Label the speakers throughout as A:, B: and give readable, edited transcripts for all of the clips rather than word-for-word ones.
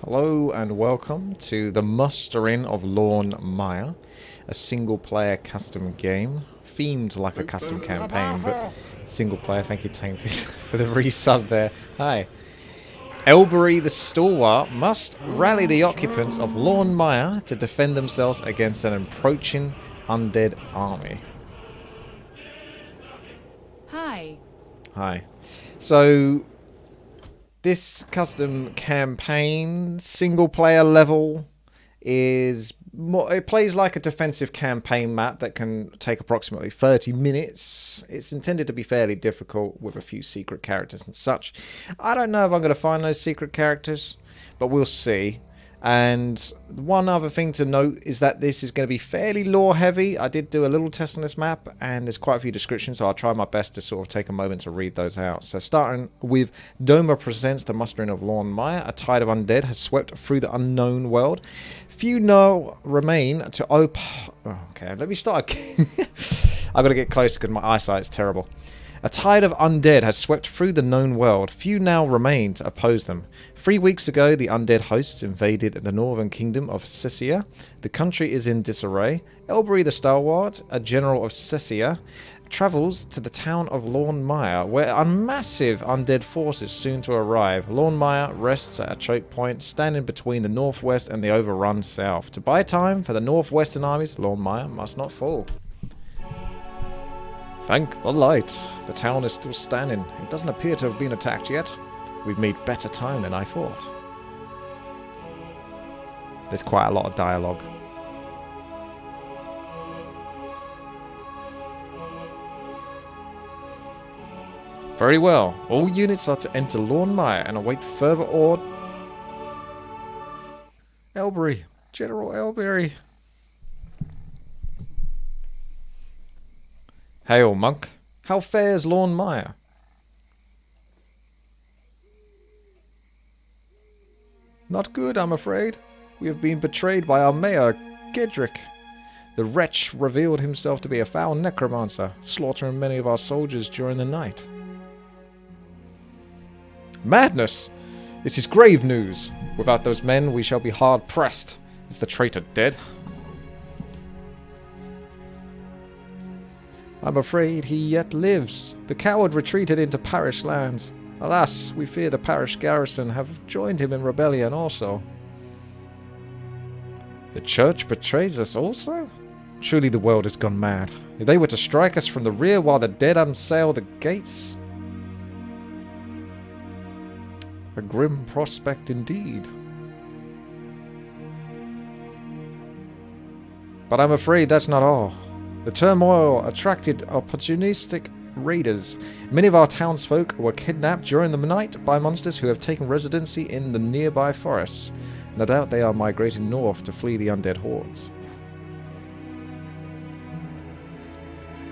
A: Hello and welcome to the Mustering of Lorne Mire, a single-player custom game, themed like a custom campaign, but single-player. Thank you, Tainted, for the resub there. Hi. Elberry the Stalwart must rally the occupants of Lorne Mire to defend themselves against an approaching undead army.
B: Hi.
A: Hi. So, this custom campaign, single-player level, is more, it plays like a defensive campaign map that can take approximately 30 minutes. It's intended to be fairly difficult with a few secret characters and such. I don't know if I'm going to find those secret characters, but we'll see. And one other thing to note is that this is going to be fairly lore heavy. I did do a little test on this map and there's quite a few descriptions, so I'll try my best to sort of take a moment to read those out. So starting with Doma presents the Mustering of Lorne Mire. A tide of undead has swept through the unknown world. Few now remain to open... Oh, okay, let me start again. I've got to get closer because my eyesight is terrible. A tide of undead has swept through the known world. Few now remain to oppose them. 3 weeks ago, the undead hosts invaded the northern kingdom of Sissia. The country is in disarray. Elberry the Stalwart, a general of Sissia, travels to the town of Lorne Mire, where a massive undead force is soon to arrive. Lorne Mire rests at a choke point, standing between the northwest and the overrun south. To buy time for the northwestern armies, Lorne Mire must not fall. Thank the light. The town is still standing. It doesn't appear to have been attacked yet. We've made better time than I thought. There's quite a lot of dialogue. Very well. All units are to enter Lorne Mire and await further order. Elberry. General Elberry. Hail, monk. How fares Lorne Mire? Not good, I'm afraid. We have been betrayed by our mayor, Gedrick. The wretch revealed himself to be a foul necromancer, slaughtering many of our soldiers during the night. Madness! This is grave news. Without those men, we shall be hard-pressed. Is the traitor dead? I'm afraid he yet lives. The coward retreated into parish lands. Alas, we fear the parish garrison have joined him in rebellion also. The church betrays us also? Truly the world has gone mad. If they were to strike us from the rear while the dead unsail the gates... A grim prospect indeed. But I'm afraid that's not all. The turmoil attracted opportunistic raiders. Many of our townsfolk were kidnapped during the night by monsters who have taken residency in the nearby forests. No doubt they are migrating north to flee the undead hordes.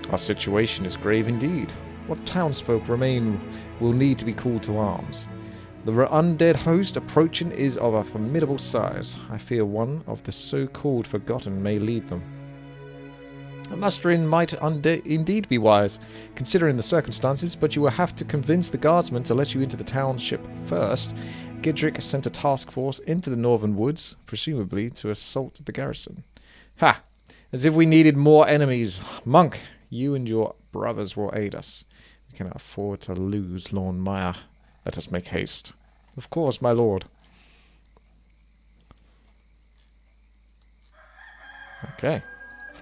A: Our situation is grave indeed. What townsfolk remain will need to be called to arms. The undead host approaching is of a formidable size. I fear one of the so-called forgotten may lead them. A mustering might indeed be wise, considering the circumstances, but you will have to convince the guardsmen to let you into the township first. Gedrick sent a task force into the northern woods, presumably to assault the garrison. Ha! As if we needed more enemies. Monk, you and your brothers will aid us. We cannot afford to lose Lorne Mire. Let us make haste. Of course, my lord. Okay.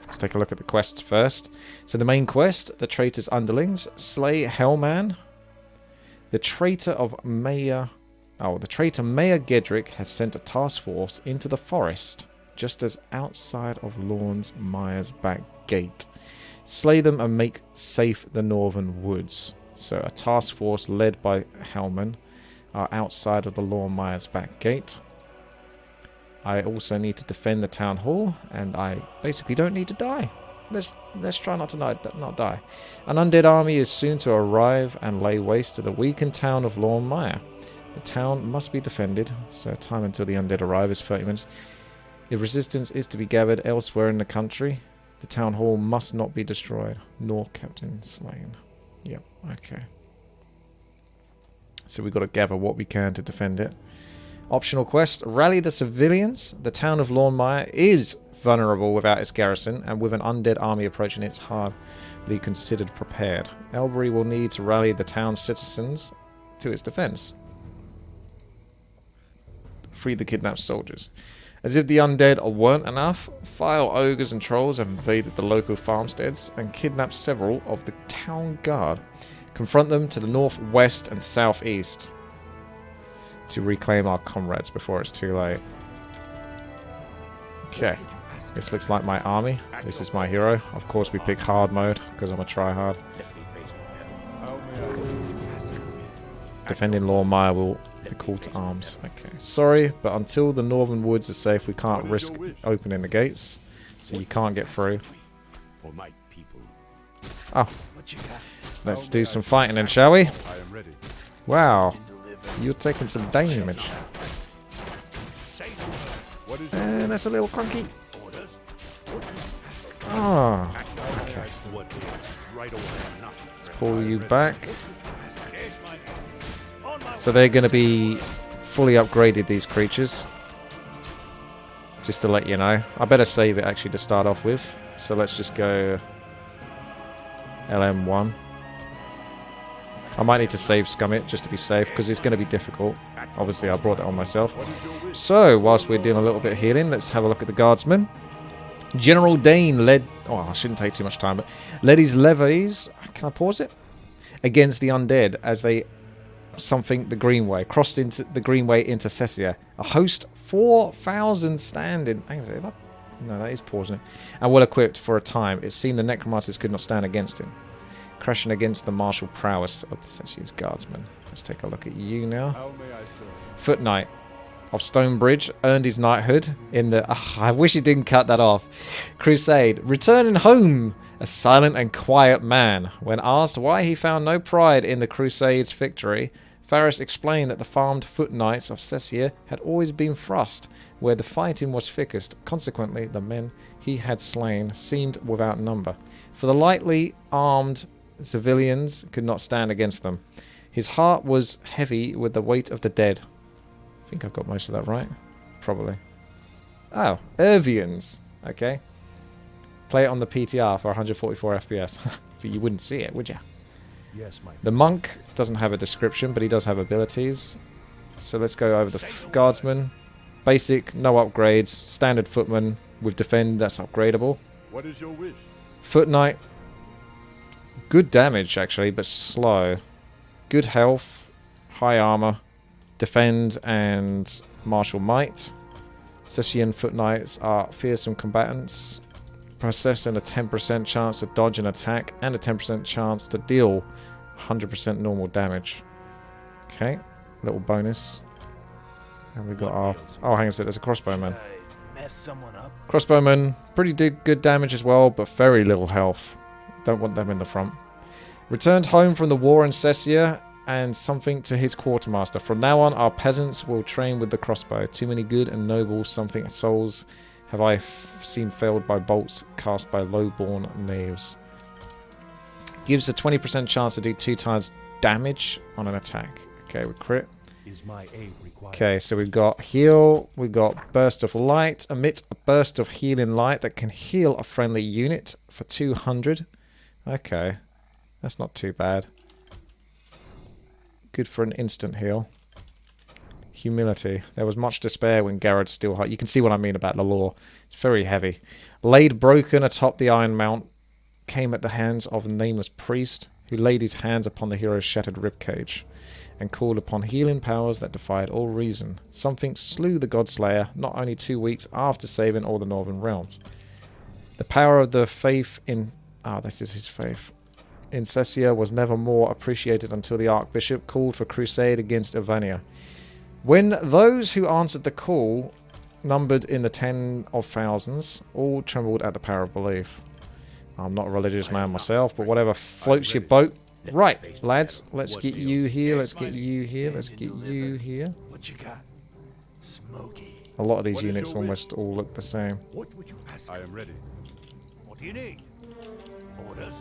A: Let's take a look at the quests first. So the main quest, the traitor's underlings, slay Hellman. The traitor Mayor Gedrick has sent a task force into the forest, just as outside of Lorne Mire's back gate. Slay them and make safe the northern woods. So a task force led by Hellman are outside of the Lorne Mire's back gate. I also need to defend the town hall, and I basically don't need to die. Let's try not die. An undead army is soon to arrive and lay waste to the weakened town of Lorne Mire. The town must be defended, so time until the undead arrive is 30 minutes. If resistance is to be gathered elsewhere in the country, the town hall must not be destroyed, nor captain slain. Yep, okay. So we've got to gather what we can to defend it. Optional quest, rally the civilians. The town of Lornmire is vulnerable without its garrison, and with an undead army approaching, it's hardly considered prepared. Elbury will need to rally the town's citizens to its defense. Free the kidnapped soldiers. As if the undead weren't enough, vile ogres and trolls have invaded the local farmsteads and kidnapped several of the town guard. Confront them to the northwest and southeast to reclaim our comrades before it's too late. Okay, this looks like my army. This is my hero. Of course we pick hard mode because I'm a tryhard. Defending Lornmire will the call to arms. Okay, sorry, but until the northern woods are safe, we can't risk opening the gates, so you can't get through. Oh, let's do some fighting then, shall we? Wow, you're taking some damage. That's a little clunky. Oh, okay. Let's pull you back. So they're going to be fully upgraded, these creatures. Just to let you know. I better save it actually to start off with. So let's just go LM1. I might need to save scum it just to be safe because it's going to be difficult. Obviously I brought that on myself. So whilst we're doing a little bit of healing, let's have a look at the guardsmen. General Dane led... Oh, I shouldn't take too much time, but led his levies... Can I pause it? Against the undead as they... something the Greenway, crossed into the Greenway into Cessia. A host 4,000 standing. No, that is pausing it. And well equipped for a time. It seemed the necromancers could not stand against him, crashing against the martial prowess of the Cessia's guardsmen. Let's take a look at you now. Foot Knight of Stonebridge earned his knighthood in the... I wish he didn't cut that off. Crusade. Returning home, a silent and quiet man. When asked why he found no pride in the Crusade's victory, Faris explained that the farmed foot knights of Cessia had always been thrust where the fighting was thickest. Consequently, the men he had slain seemed without number, for the lightly armed civilians could not stand against them. His heart was heavy with the weight of the dead. I think I've got most of that right. Probably. Oh, Ervians. Okay. Play it on the PTR for 144 FPS. But you wouldn't see it, would you?
B: Yes, my
A: The monk doesn't have a description, but he does have abilities. So let's go over the guardsman. Basic, no upgrades. Standard footman with defend, that's upgradable.
B: What is your wish?
A: Foot knight. Good damage, actually, but slow. Good health. High armor. Defend and martial might. Cessian foot knights are fearsome combatants. Possessing a 10% chance to dodge an attack and a 10% chance to deal 100% normal damage. Okay, little bonus. And we got our... Oh, hang on a sec, there's a crossbowman. Crossbowman, pretty good damage as well, but very little health. Don't want them in the front. Returned home from the war in Cessia and something to his quartermaster. From now on, our peasants will train with the crossbow. Too many good and noble something souls have I seen failed by bolts cast by low-born knaves. Gives a 20% chance to do 2 times damage on an attack. Okay, we crit.
B: Is my aid required?
A: Okay, so we've got heal, we've got burst of light. Emit a burst of healing light that can heal a friendly unit for 200. Okay, that's not too bad. Good for an instant heal. Humility. There was much despair when Garrod's still high. You can see what I mean about the lore. It's very heavy. Laid broken atop the Iron Mount came at the hands of a nameless priest who laid his hands upon the hero's shattered ribcage and called upon healing powers that defied all reason. Something slew the Godslayer not only 2 weeks after saving all the Northern Realms. The power of the faith in... this is his faith. In Cessia was never more appreciated until the Archbishop called for crusade against Ivania. When those who answered the call numbered in the 10 of thousands, all trembled at the power of belief. I'm not a religious man myself, but whatever floats your boat. Right, lads, let's get you here, let's get you here, let's get you here.
C: What you got? Smoky.
A: A lot of these units almost all look the same.
B: What would you ask? I am ready.
C: What do you need? Orders?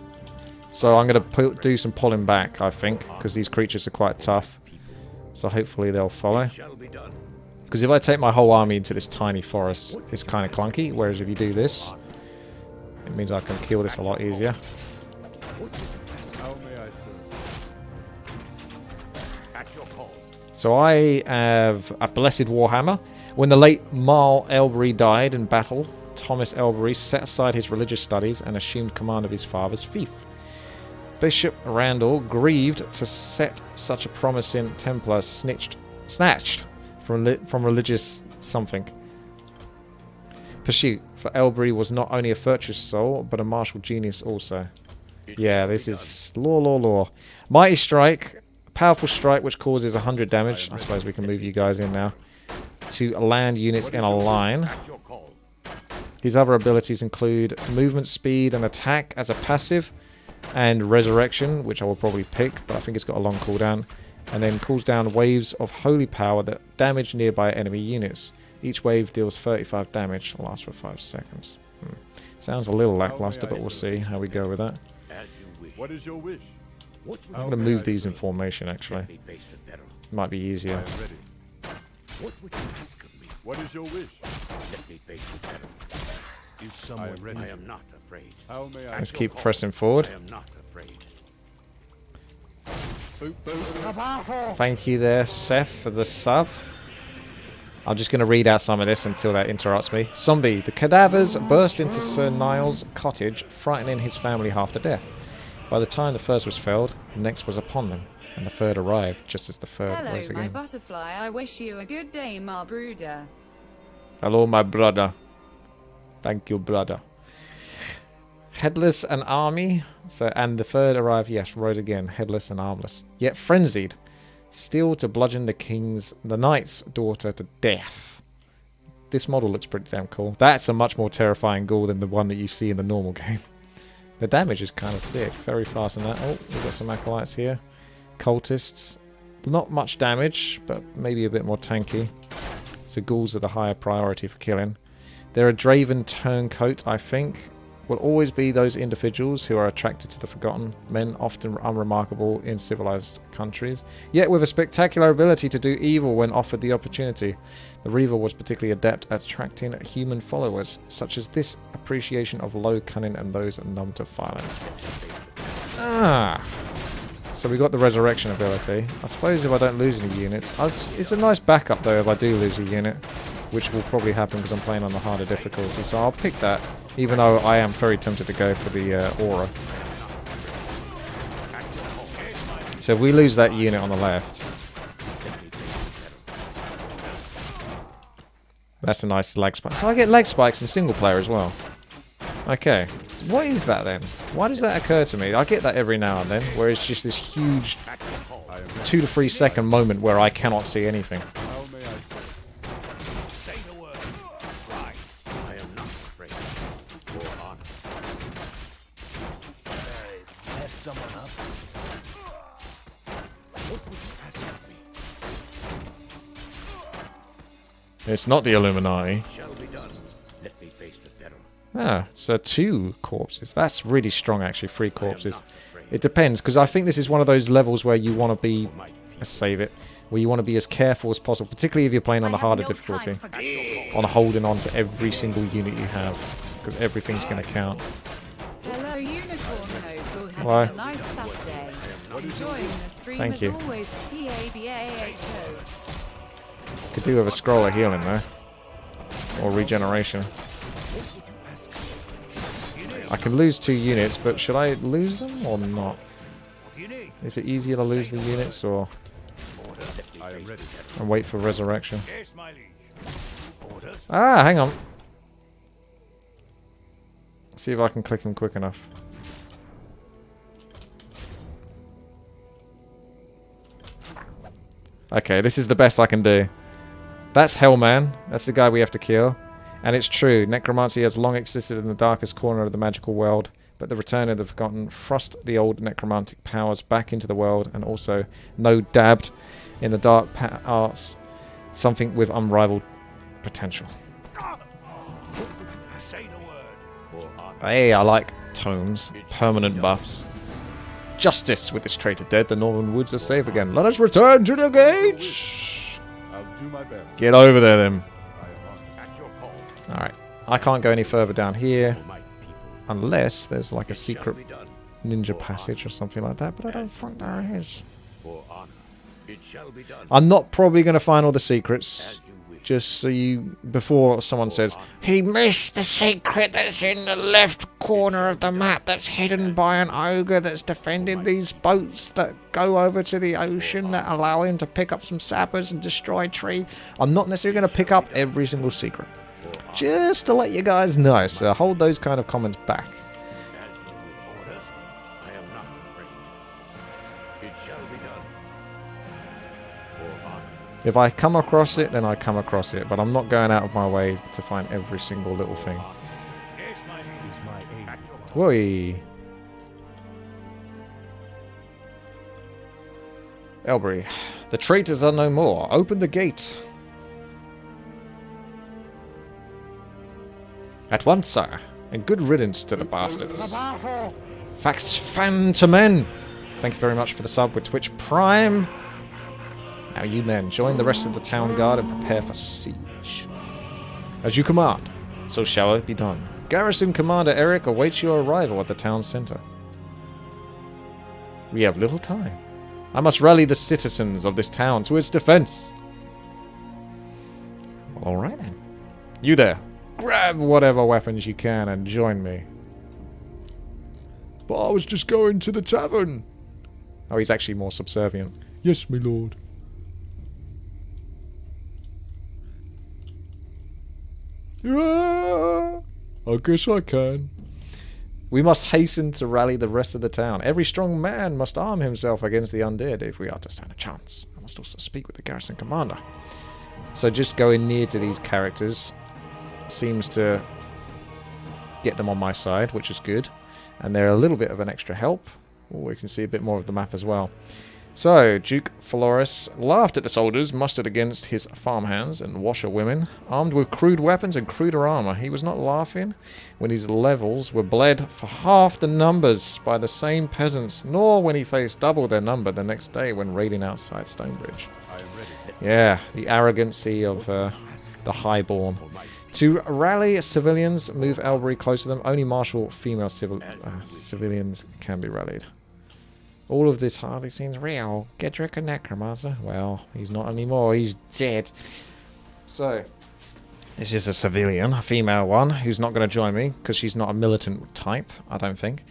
A: So I'm going to do some pulling back, I think, because these creatures are quite tough. So hopefully they'll follow.
C: Shall be done.
A: Because if I take my whole army into this tiny forest, it's kind of clunky. Whereas if you do this, it means I can kill this a lot easier.
B: How may I serve?
C: At your call.
A: So I have a Blessed Warhammer. When the late Marl Elbury died in battle, Thomas Elbury set aside his religious studies and assumed command of his father's fief. Bishop Randall, grieved to set such a promising Templar snatched from religious something. Pursuit, for Elbury was not only a virtuous soul, but a martial genius also. Yeah, this is law. Mighty Strike, powerful strike which causes 100 damage. I suppose we can move you guys in now. To land units in a line.
C: At your call.
A: His other abilities include movement speed and attack as a passive, and resurrection, which I will probably pick, but I think it's got a long cooldown. And then cools down waves of holy power that damage nearby enemy units. Each wave deals 35 damage, lasts for 5 seconds. Sounds a little lackluster, but we'll see how we go with that.
C: As you wish.
B: What is your wish?
C: What would
A: I'm
C: you
A: going to move these in formation, actually.
C: let me face the battle?
A: Might be
B: I
A: easier.
B: am ready.
C: What would you ask of me?
B: What is your wish?
C: Let me face the battle.
B: Is someone ready?
C: I am not afraid.
B: How may I
A: Let's
B: serve?
A: keep pressing forward.
C: I am not afraid.
B: Boop, boop.
A: Thank you there, Seth, for the sub. I'm just going to read out some of this until that interrupts me. Zombie. The cadavers burst into Sir Niall's cottage, frightening his family half to death. By the time the first was felled, the next was upon them, and the third arrived, just as the third
D: Hello,
A: rose
D: my
A: again.
D: butterfly. I wish you a good day, my brooder.
A: Hello, my brother. Thank you, brother. Headless and army. And the third arrived, yes, rode again, headless and armless. Yet frenzied. Still to bludgeon the knight's daughter to death. This model looks pretty damn cool. That's a much more terrifying ghoul than the one that you see in the normal game. The damage is kind of sick. Very fast on that. Oh, we've got some acolytes here. Cultists. Not much damage, but maybe a bit more tanky. So ghouls are the higher priority for killing. They're a Draven turncoat, I think. Will always be those individuals who are attracted to the Forgotten Men, often unremarkable in civilized countries, yet with a spectacular ability to do evil when offered the opportunity. The Reaver was particularly adept at attracting human followers, such as this appreciation of low cunning and those numb to violence. So we got the resurrection ability. I suppose if I don't lose any units, it's a nice backup though if I do lose a unit, which will probably happen because I'm playing on the harder difficulty. So I'll pick that, even though I am very tempted to go for the aura. So if we lose that unit on the left, that's a nice leg spike. So I get leg spikes in single player as well. Okay, so what is that then? Why does that occur to me? I get that every now and then, where it's just this huge 2 to 3 second moment where I cannot see anything.
B: How may I serve?
C: Say the word. Right. I am not afraid. For honor. Mess someone up. What would you ask of me?
A: It's not the Illuminati.
C: Shall be done. Let me face the battle.
A: Ah, so 2 corpses. That's really strong, actually. 3 corpses.
C: not afraid.
A: It depends, because I think this is one of those levels where you want to be...
C: For my people.
A: Let's save it. Where you want to be as careful as possible, particularly if you're playing on the harder difficulty. On holding on to every single unit you have, because everything's going to count.
D: Hello, Unicorn Noble. Have
A: Why?
D: a nice Saturday. Enjoying the stream
A: Thank
D: as
A: you.
D: always. TABAHO.
A: Could do with a scroll of healing, though. Or regeneration. I can lose 2 units, but should I lose them or not?
C: What do you need?
A: Is it easier to lose the units or
B: I am ready.
A: and wait for resurrection?
C: Yes, my liege. Orders?
A: Ah, hang on. See if I can click him quick enough. Okay, this is the best I can do. That's Hellman. That's the guy we have to kill. And it's true, necromancy has long existed in the darkest corner of the magical world, but the return of the Forgotten thrust the old necromantic powers back into the world, and also dabbed in the dark arts, something with unrivaled potential.
C: Say the word. For honor.
A: Hey, I like tomes, permanent buffs. Justice with this traitor dead, the northern woods are safe again. Let us return to the gates!
B: I'll do my best.
A: Get over there, then.
B: I am on.
C: At your call,
A: Alright. I can't go any further down here.
C: O my people.
A: Unless there's like a
C: It shall
A: secret
C: be done.
A: ninja passage or something like that. But I don't think there is.
C: For honor. It shall be done.
A: I'm not probably going to find all the secrets.
C: As you wish.
A: Just so you... Before someone says, he missed the secret that's in the left corner of the map that's hidden by an ogre that's defended these boats that go over to the ocean that allow him to pick up some sappers and destroy tree. I'm not necessarily going to pick up every single secret. Just to let you guys know. So hold those kind of comments back.
C: As you will orders, I am not afraid. It shall be done. For honor.
A: If I come across it, then I come across it. But I'm not going out of my way to find every single little thing.
C: Yes, my liege.
B: Is my aim.
C: At your call.
A: Whoi! Elbury, the traitors are no more. Open the gate. At once, sir. And good riddance to the bastards. Fax fan to men. Thank you very much for the sub with Twitch Prime. Now you men, join the rest of the town guard and prepare for siege. As you command, so shall it be done. Garrison Commander Eric awaits your arrival at the town center. We have little time. I must rally the citizens of this town to its defense. Well, alright then. You there. Grab whatever weapons you can and join me. But I was just going to the tavern. Oh, he's actually more subservient. Yes, my lord. Yeah, I guess I can. We must hasten to rally the rest of the town. Every strong man must arm himself against the undead if we are to stand a chance. I must also speak with the garrison commander. So just going near to these characters seems to get them on my side, which is good. And they're a little bit of an extra help. Oh, we can see a bit more of the map as well. So, Duke Flores laughed at the soldiers mustered against his farmhands and washerwomen, armed with crude weapons and cruder armor. He was not laughing when his levels were bled for half the numbers by the same peasants, nor when he faced double their number the next day when raiding outside Stonebridge.
B: I am ready.
A: Yeah, the arrogancy of the highborn. To rally civilians, move Elbury close to them. Only martial female civilians can be rallied. All of this hardly seems real. Gedrick a necromancer? Well, he's not anymore. He's dead. So, this is a civilian, a female one, who's not going to join me because she's not a militant type, I don't think.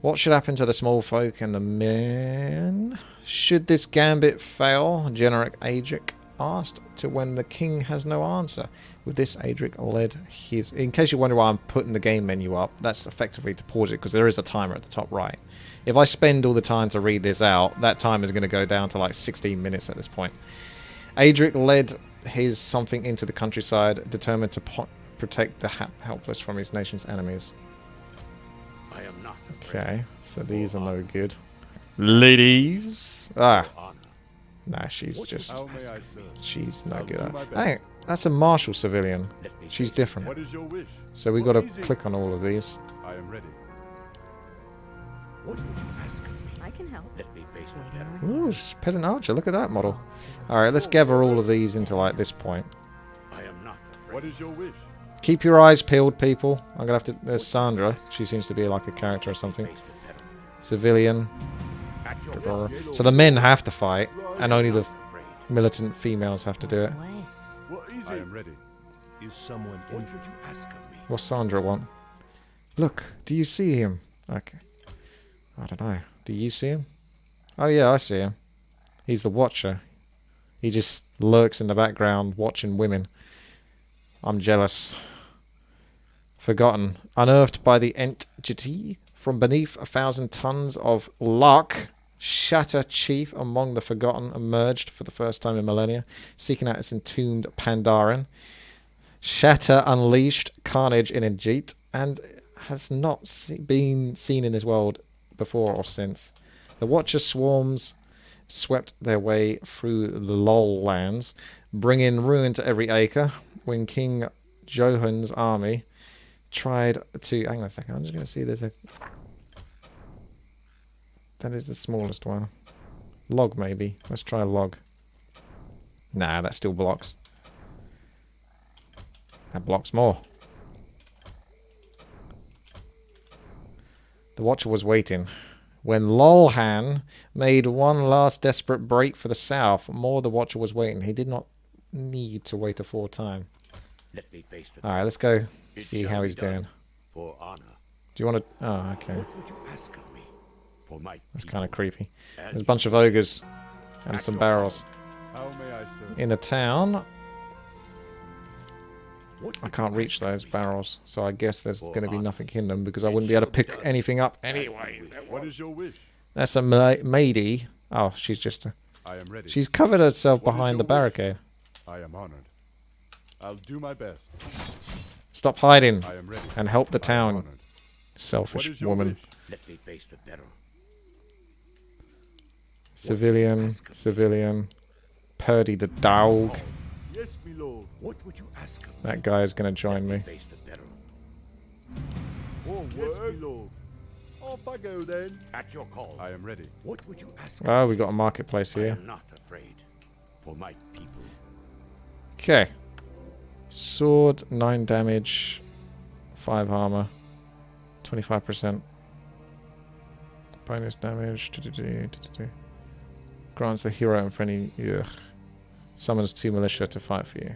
A: What should happen to the small folk and the men? Should this gambit fail? Generic Adric asked to when the king has no answer. With this, Adric led his... In case you wonder why I'm putting the game menu up, that's effectively to pause it because there is a timer at the top right. If I spend all the time to read this out, that time is going to go down to like 16 minutes at this point. Adric led his something into the countryside, determined to protect the helpless from his nation's enemies.
C: I am not afraid.
A: Okay, so these are no good. Ladies! Ah,
C: Honor.
A: nah, she's just...
B: How may I serve?
A: She's no
B: I'll
A: good.
B: do my best.
A: Hey, that's a martial civilian.
C: Let me
A: She's
C: face the
A: different.
B: What is your wish?
A: So we got to
B: Easy.
A: click on all of these.
B: I am ready.
C: What would you ask of me?
E: I can help.
C: Let me face the peril.
A: Ooh, peasant archer. Look at that model. All right, let's gather all of these into like this point.
C: I am not afraid.
B: What is your wish?
A: Keep your eyes peeled, people. I'm gonna have to. There's Sandra. She seems to be like a character or something.
C: Face the peril.
A: Civilian.
C: At your will.
A: So the men have to fight, and only the
C: Not afraid.
A: militant females have to do it.
E: Way.
B: What easy? I am ready. Is someone
C: What
B: injured?
C: would you ask of me?
A: What's Sandra want? Look, do you see him? Okay. I don't know. Do you see him? Oh yeah, I see him. He's the Watcher. He just lurks in the background watching women. I'm jealous. Forgotten. Unearthed by the entity from beneath 1,000 tons of luck. Shatter Chief among the Forgotten emerged for the first time in millennia, seeking out its entombed Pandaren. Shatter unleashed carnage in Ajit and has not been seen in this world before or since. The Watcher swarms swept their way through the Lol lands, bringing ruin to every acre. When King Johan's army tried to... Hang on a second, I'm just going to see there's a... That is the smallest one. Log, maybe. Let's try a log. Nah, that still blocks. That blocks more. The Watcher was waiting. When Lolhan made one last desperate break for the south, more the Watcher was waiting. He did not need to wait a full time.
C: Let me face the
A: Alright, let's go
C: It
A: see
C: shall
A: how
C: be
A: he's
C: done.
A: doing.
C: For honor.
A: Do you want to... Oh, okay.
C: What would you ask of me? For my
A: That's
C: people.
A: kind of creepy.
C: As
A: There's a bunch of ogres and
C: At
A: some
C: your
A: barrels
B: How may I serve?
A: in a town.
C: What
A: I
C: would
A: can't
C: you
A: reach
C: ask of
A: those
C: me?
A: barrels, so I guess there's
C: For
A: going to be
C: honor.
A: nothing in them because I
C: It
A: wouldn't be able to
C: shall be
A: pick
C: done.
A: anything up
C: As you
A: anyway.
C: wish.
B: What is your wish?
A: That's a matey. Oh, she's just a...
B: I am ready.
A: She's covered herself
B: What is
A: behind the
B: your wish?
A: barricade.
B: I am honored. I'll do my best.
A: Stop hiding
B: I am ready.
A: and help the
B: I am
A: town,
B: honored. What
A: selfish
B: is your
A: woman.
B: wish?
C: Let me face the battle.
A: Civilian, civilian. Purdy the dog.
B: Yes, my lord.
C: What would you ask of me?
A: That guy is going to join
C: Let
A: me.
C: face the battle.
B: Oh, yes, my lord. Off I go then.
C: At your call.
B: I am ready.
C: What would you ask
A: Oh, we got a marketplace
C: I
A: here.
C: am not afraid. For my people.
A: Okay. Sword, 9 damage, 5 armor, 25%. Bonus damage. Grants the hero and friendly. Ugh. Summons 2 militia to fight for you.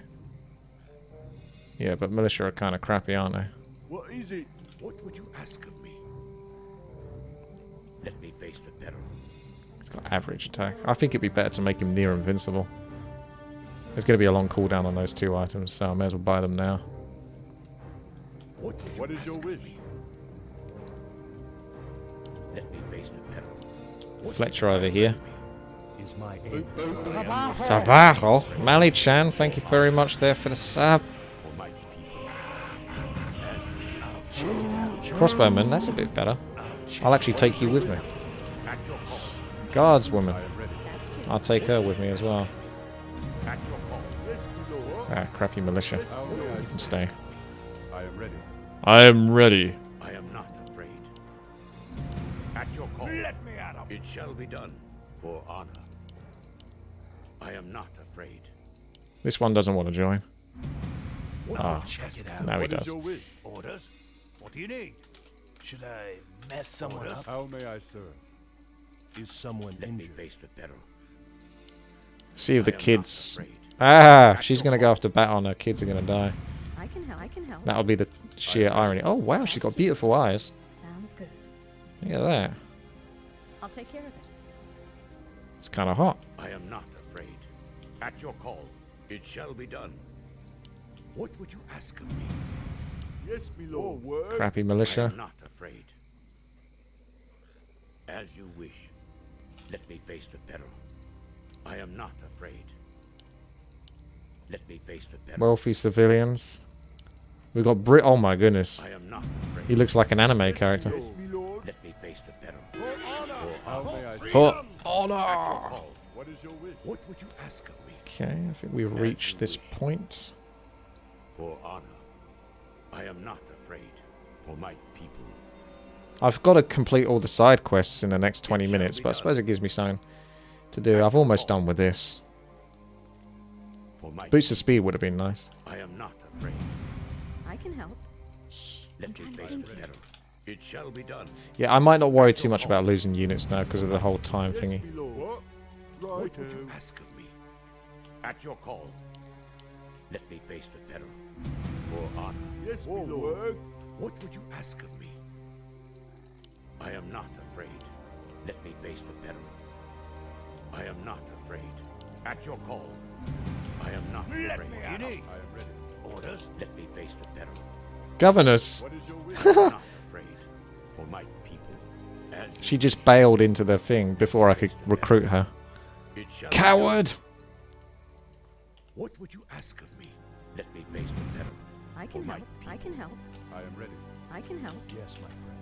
A: Yeah, but militia are kind of crappy, aren't they?
B: What is it?
C: What would you ask of me? Let me face the battle.
A: It's got average attack. I think it'd be better to make him near invincible. There's going to be a long cooldown on those 2 items, so I may as well buy them now.
C: What would you
B: What is
C: ask
B: your
C: of
B: wish?
C: me? Let me face the battle. What would
A: Fletcher
C: you
A: over
C: ask
A: here.
C: of me?
B: Is my aim.
A: Tabajo! Mali-chan, thank you very much there for the sub.
C: For my people. I'll check it out.
A: Crossbowman, that's a bit better. I'll actually take you with me.
C: At your call.
A: Guardswoman,
B: I am ready.
A: I'll take her with me as well.
C: At your call.
B: Yes, my lord.
A: Ah, crappy militia.
B: How may I serve?
A: Stay.
B: I am ready.
A: I am ready.
C: I am not afraid. At your call. Let me at him. It shall be done. For honor. I am not afraid.
A: This one doesn't want to join.
C: I'll check it out.
A: Now he
B: What is
A: does.
B: your wish?
C: Orders? What do you need?
E: Should I mess someone up?
B: How may I serve? Is someone
C: Let me
B: injured?
C: face the battle.
A: See if the
C: I am not
A: kids...
C: afraid.
A: Ah, she's going to go off to battle and her kids are going to die.
F: I can help. I can help.
A: That'll be the sheer irony. Oh, wow, she's got beautiful eyes.
F: Sounds good.
A: Look at that.
F: I'll take care of it.
A: It's kind of hot.
C: I am not afraid. At your call, it shall be done. What would you ask of me?
B: Yes, my lord. Word.
A: Crappy
C: I
A: militia.
C: am not afraid. As you wish. Let me face the battle. I am not afraid. Let me face the battle.
A: Wealthy civilians. We've got Brit. Oh my goodness.
C: I am not afraid.
A: He looks like an anime character.
B: Yes, my lord.
C: Let me face the battle.
B: How may I serve?
A: For honor!
C: Call.
B: What is your wish?
C: What would you ask of me?
A: Okay, I think we've reached this point.
C: For honor. I am not afraid. For my people.
A: I've got to complete all the side quests in the next 20 minutes, but I suppose it gives me something to do. I've almost done with this.
C: For my
A: Boost of speed would have been nice.
C: I am not afraid.
F: I can help.
C: Let me face the battle. It shall be done.
A: Yeah, I might not worry too much about losing units now because of the whole time
B: Yes,
A: thingy.
B: my lord. What?
C: What
B: Right.
C: would you ask of me? At your call. Let me face the battle. For honor.
B: Yes, my lord.
C: What would you ask of me? I am not afraid. Let me face the battle. I am not afraid. At your call. I am not afraid.
B: I am ready.
C: Orders? Let me face the battle.
A: Governess!
B: What is your wish?
C: I am not afraid. For my people. As you
A: She just bailed into the thing before I could recruit her.
C: it shall be
A: Coward!
C: done. What would you ask of me? Let me face the battle.
F: I can
C: For my
F: help. I can help.
B: I am ready.
F: I can help.
E: Yes, my friend.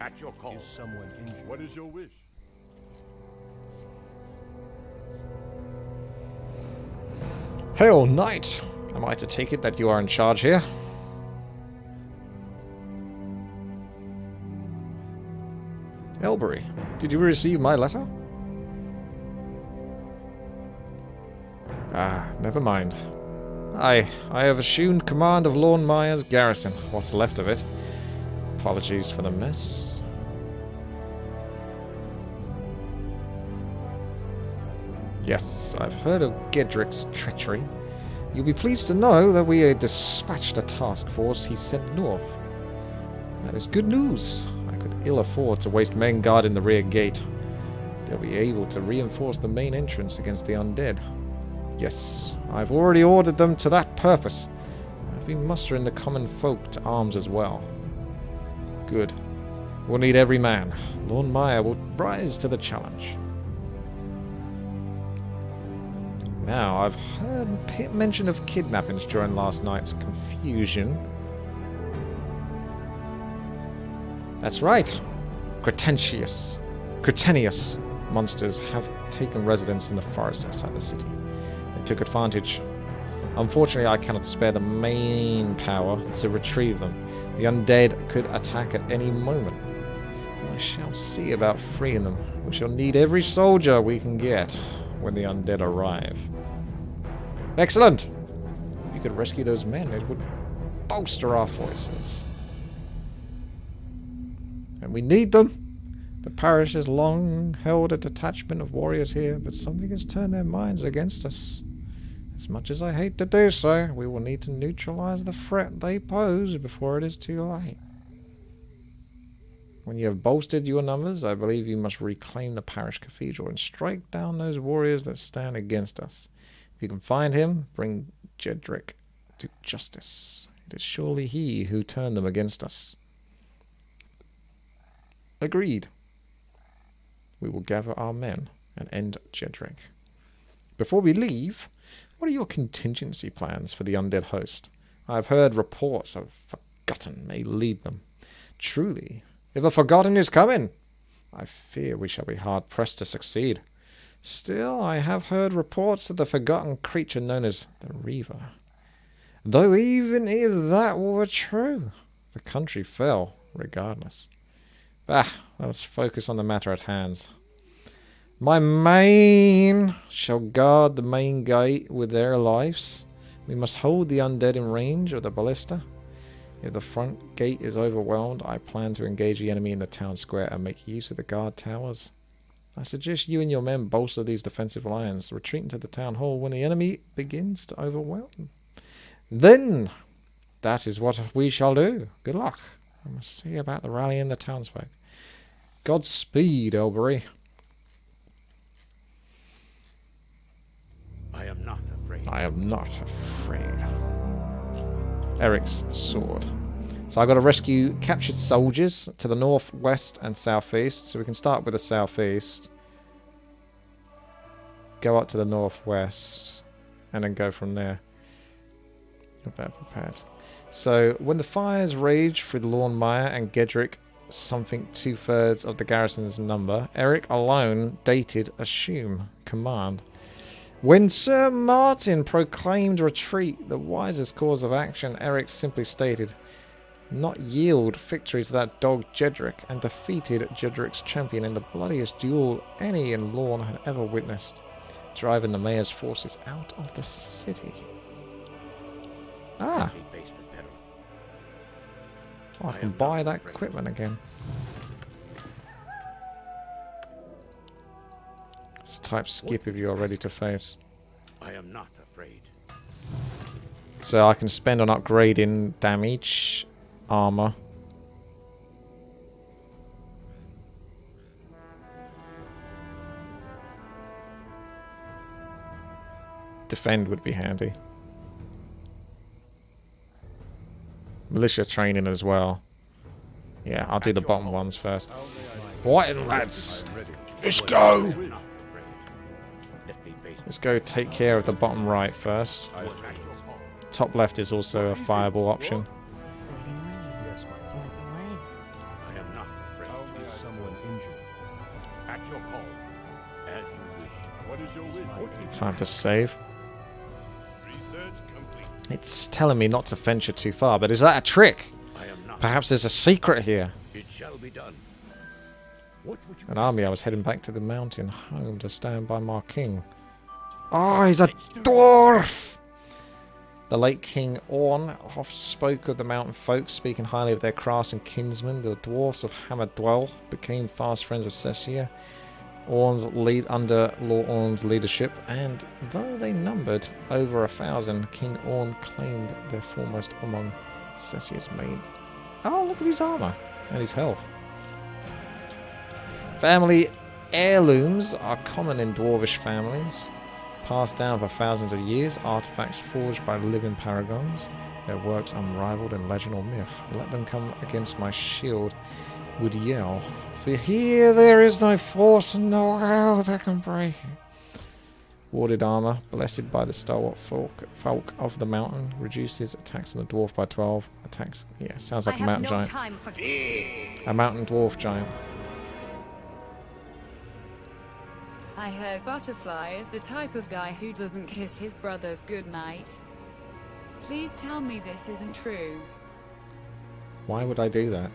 C: At your call.
E: Is someone injured?
B: What is your wish?
A: Hail, knight! Am I to take it that you are in charge here? Elbury, did you receive my letter? Ah, Never mind. I have assumed command of Lorne Myers' garrison. What's left of it. Apologies for the mess. Yes, I've heard of Gedric's treachery. You'll be pleased to know that we dispatched a task force he sent north. That is good news. I could ill afford to waste men guarding the rear gate. They'll be able to reinforce the main entrance against the undead. Yes, I've already ordered them to that purpose. I've been mustering the common folk to arms as well. Good. We'll need every man. Lorne Meyer will rise to the challenge. Now, I've heard mention of kidnappings during last night's confusion. That's right. Cretentious monsters have taken residence in the forest outside the city. They took advantage. Unfortunately, I cannot spare the main power to retrieve them. The undead could attack at any moment. I shall see about freeing them. We shall need every soldier we can get when the undead arrive. Excellent! If we could rescue those men, it would bolster our forces. And we need them. The parish has long held a detachment of warriors here, but something has turned their minds against us. As much as I hate to do so, we will need to neutralize the threat they pose before it is too late. When you have bolstered your numbers, I believe you must reclaim the parish cathedral and strike down those warriors that stand against us. If you can find him, bring Jedrick to justice. It is surely he who turned them against us. Agreed. We will gather our men and end Jedrick. Before we leave, what are your contingency plans for the undead host? I have heard reports of Forgotten may lead them. Truly, if a Forgotten is coming, I fear we shall be hard-pressed to succeed. Still, I have heard reports of the forgotten creature known as the Reaver. Though even if that were true, the country fell regardless. Let's focus on the matter at hand. My men shall guard the main gate with their lives. We must hold the undead in range of the ballista. If the front gate is overwhelmed, I plan to engage the enemy in the town square and make use of the guard towers. I suggest you and your men bolster these defensive lines, retreating to the town hall when the enemy begins to overwhelm. Then, that is what we shall do. Good luck. I must see about the rallying the townsfolk. Godspeed, Elbury.
C: I am not afraid.
A: I am not afraid. Eric's sword. So I've got to rescue captured soldiers to the northwest and southeast. So we can start with the southeast. Go up to the northwest. And then go from there. You're better prepared. So when the fires rage through the Lorne Meyer and Gedrick, something 2/3 of the garrison's number, Eric alone dated assume command. When Sir Martin proclaimed retreat the wisest course of action, Eric simply stated, not yield victory to that dog Jedrick, and defeated Jedrick's champion in the bloodiest duel any in Lorne had ever witnessed, driving the mayor's forces out of the city. Ah,
C: Let me face the peril.
A: I can buy that equipment again. Let's type skip if you're ready to face.
C: I am not afraid.
A: So I can spend on upgrading damage, armor. Defend would be handy. Militia training as well. Yeah, I'll do the bottom ones first. Right, lads. Let's go!
C: Not afraid. Let me face
A: Let's go take care of the bottom right first.
C: at your call.
A: Top left is also a fireball option.
B: Yes, my
F: Out of the way.
C: I am not afraid.
B: Is someone injured?
C: At your call. As you wish.
B: What is your wish?
A: Time to save.
B: Research complete.
A: It's telling me not to venture too far, but is that a trick?
C: I am not.
A: Perhaps there's a secret here.
C: It shall be done. What would you
A: An army, I was heading back to the mountain home to stand by my king. Oh, he's a dwarf! The late King Orn oft spoke of the mountain folk, speaking highly of their crafts and kinsmen. The dwarfs of Hammerdwell became fast friends of Cessia under Lord Orn's leadership, and though they numbered over 1,000, King Orn claimed their foremost among Cessia's main. Oh, look at his armor and his health. Family heirlooms are common in dwarvish families, passed down for thousands of years, artifacts forged by living paragons, their works unrivaled in legend or myth. Let them come against my shield would yell, for here there is no force and no hell that can break it. Warded armor, blessed by the stalwart folk of the mountain, reduces attacks on the dwarf by 12. Attacks, yeah, sounds like a mountain giant.
F: Time for
A: A mountain dwarf giant.
D: I heard Butterfly is the type of guy who doesn't kiss his brothers goodnight. Please tell me this isn't true.
A: Why would I do that?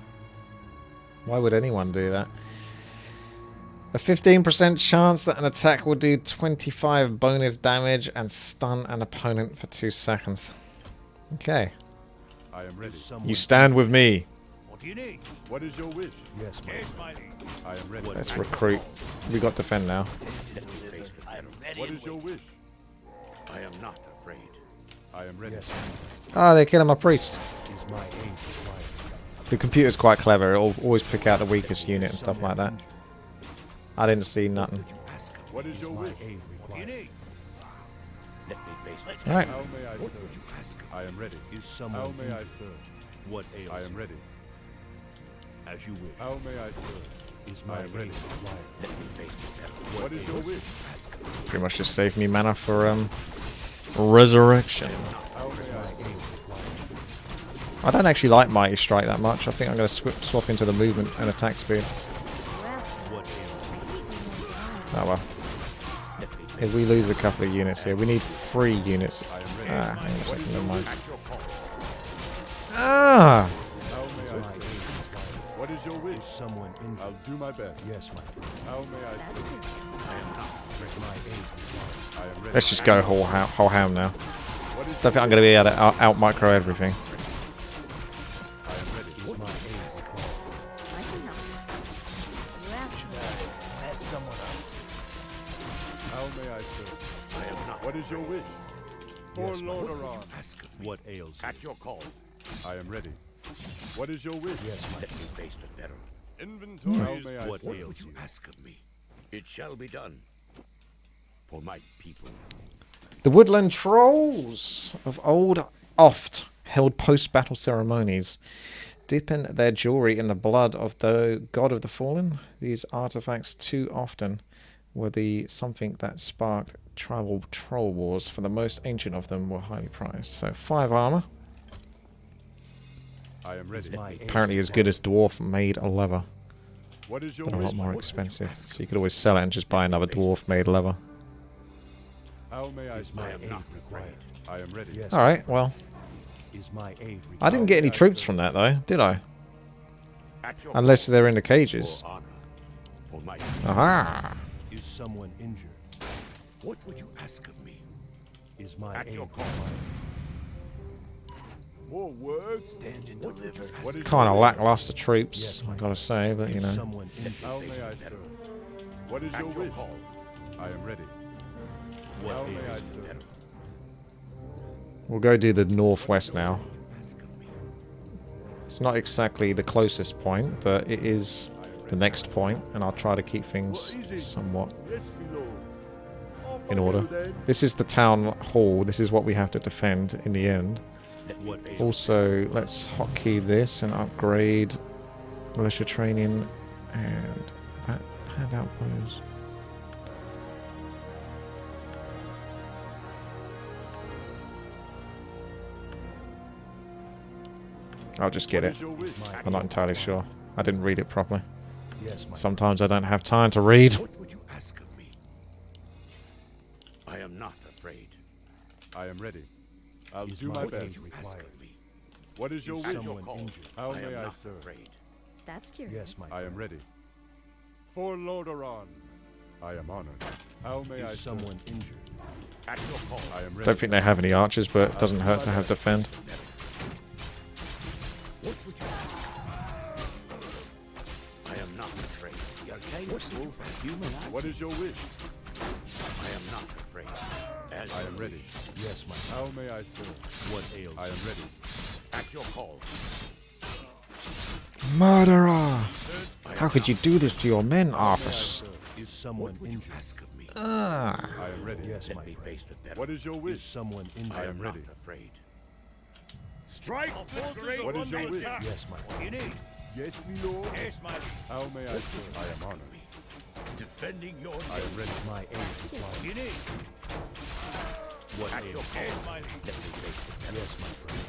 A: Why would anyone do that? A 15% chance that an attack will do 25 bonus damage and stun an opponent for 2 seconds. Okay.
B: I am ready.
A: You stand with me.
E: What do you need?
B: What is your wish?
E: Yes, my lady.
B: I am ready.
A: Let's recruit. We got defend now.
C: Let me face the peril.
B: What is your wish?
C: I am not afraid.
B: I am ready.
E: Yes,
A: Oh, they're killing my priest.
E: is my aid required?
A: The computer's quite clever. It'll always pick out the weakest unit and stuff like that. I didn't see nothing.
C: Ask of me.
B: What is your
E: My
B: wish?
E: aid required.
C: Let me face the peril.
A: Alright.
B: How may I
C: What
B: serve?
C: would you ask of me?
B: I am ready.
E: Is someone
B: How may I
E: injured?
B: serve?
E: What ails
B: I am
E: you?
B: ready.
E: As you wish.
B: How may I serve?
E: Is
B: I
E: my
B: am
E: aid
B: ready.
E: required?
C: Let me face the peril.
B: What is your wish?
C: Ask of me.
A: Pretty much just saved me mana for resurrection.
B: How may I serve?
A: I don't actually like Mighty Strike that much. I think I'm going to swap into the movement and attack speed.
E: What ails
A: Oh well. If we lose a couple of units here, we need 3 units. Hang on a second, never mind. Ah!
B: How may I serve? What is your wish?
E: Is someone injured?
B: I'll do my best.
E: Yes, my friend.
B: How may I serve?
E: Is my aid required?
B: I am ready.
A: Let's just go whole ham now.
B: What is
A: Don't think I'm going to be able to out micro everything.
B: I am ready.
E: Is my aid required?
F: I can help. You asked me.
E: Mess someone up.
B: How may I serve?
C: I am not.
B: What is your wish? For
E: Yes, my
B: Lord
C: What would
B: Aran.
C: you ask of me?
E: What ails you?
C: At your call.
B: I am ready. What is your wish?
E: Yes, my
C: Let me face the peril.
B: Inventory. How may I
E: What
B: serve?
C: What
E: ails
C: would you
E: you?
C: ask of me? It shall be done. For my people.
A: The woodland trolls of old oft held post-battle ceremonies, dipping their jewelry in the blood of the god of the fallen. These artifacts too often were the something that sparked tribal troll wars. For the most ancient of them were highly prized. So 5 armor,
B: I am ready.
E: My aid
A: apparently as good as dwarf made leather,
B: What is your
A: but a
B: wish?
A: lot more expensive. So you could always sell it and just buy another dwarf made leather.
B: How may I
E: Is my
B: serve?
E: aid
C: not
E: required?
B: I am ready.
E: Yes.
A: All right, well,
E: Is my aid required?
A: I didn't get any troops from that though, did I?
C: At your
A: Unless
C: call.
A: they're in the cages.
C: For honor. For my
A: Aha!
E: Is someone injured?
C: What would you ask of me?
E: Is my
C: At
E: aid
C: your call.
E: required?
B: More words?
E: Stand and
C: What would you
E: deliver.
C: ask
B: What is
A: Kind of
B: your wish?
A: lackluster troops,
E: Yes,
A: I
E: my
A: gotta say, but you
E: Is
A: know.
E: someone injured?
B: How may I serve? What is
C: At
B: your
C: your
B: wish?
C: call.
B: I am ready.
E: What
B: How may I
E: ails
B: serve?
A: We'll go do the northwest now.
C: Ask of me.
A: It's not exactly the closest point, but it is the next point, and I'll try to keep things somewhat
B: Yes, my lord. I'll
A: in
B: follow
A: order.
B: you then.
A: This is the town hall. This is what we have to defend in the end.
C: Let me face
A: Also, let's hotkey this and upgrade militia training and that handout bows. I'll just get
B: What
A: it.
B: is your wish?
A: I'm not entirely sure. I didn't read it properly.
E: Yes, my
A: Sometimes I don't have time to read.
C: What would you ask of me? I am not afraid.
B: I am ready. I'll
E: Is
B: do
E: my
B: my
E: aid
B: best.
C: Ask
E: required?
C: of me.
B: What is your
E: Is
B: wish?
C: At your
E: someone
C: call.
E: injured?
B: How
C: I
B: may
C: am
B: I
C: not
B: serve?
C: afraid.
F: That's curious.
E: Yes, my
B: I am ready. For Lord Aran. I am honored. How may I
E: Is
B: serve?
E: someone injured?
C: At your call.
B: I am ready.
A: Don't think they have any archers, but it doesn't hurt to have defend.
C: What would you I am not afraid. The arcane move for human act.
B: What is your wish?
C: I am not afraid. As
B: I
C: you
B: am ready.
C: wish.
E: Yes, my
B: How may I serve?
E: what ails
B: I am ready.
C: At your call.
A: Murderer! How could you do this to your men, Arthas?
E: you? Is someone
C: What would you
E: injured?
C: ask of me?
A: Ah.
B: I am ready.
E: Yes, my
C: Let me
E: friend.
C: face the battle.
B: What is your
E: Is
B: wish?
E: someone
C: I
E: injured?
C: am
B: am
C: not
B: ready.
C: afraid. Strike!
B: What is your wish?
E: Yes, my friend.
C: You need.
B: Yes, me lord.
C: Yes, my
B: How may I serve? I am honored.
C: defending your
B: I am ready.
E: My aid required.
C: You need.
E: What
C: At your
E: ails
C: call.
E: you?
C: Let me face the battle.
E: Yes, my friend.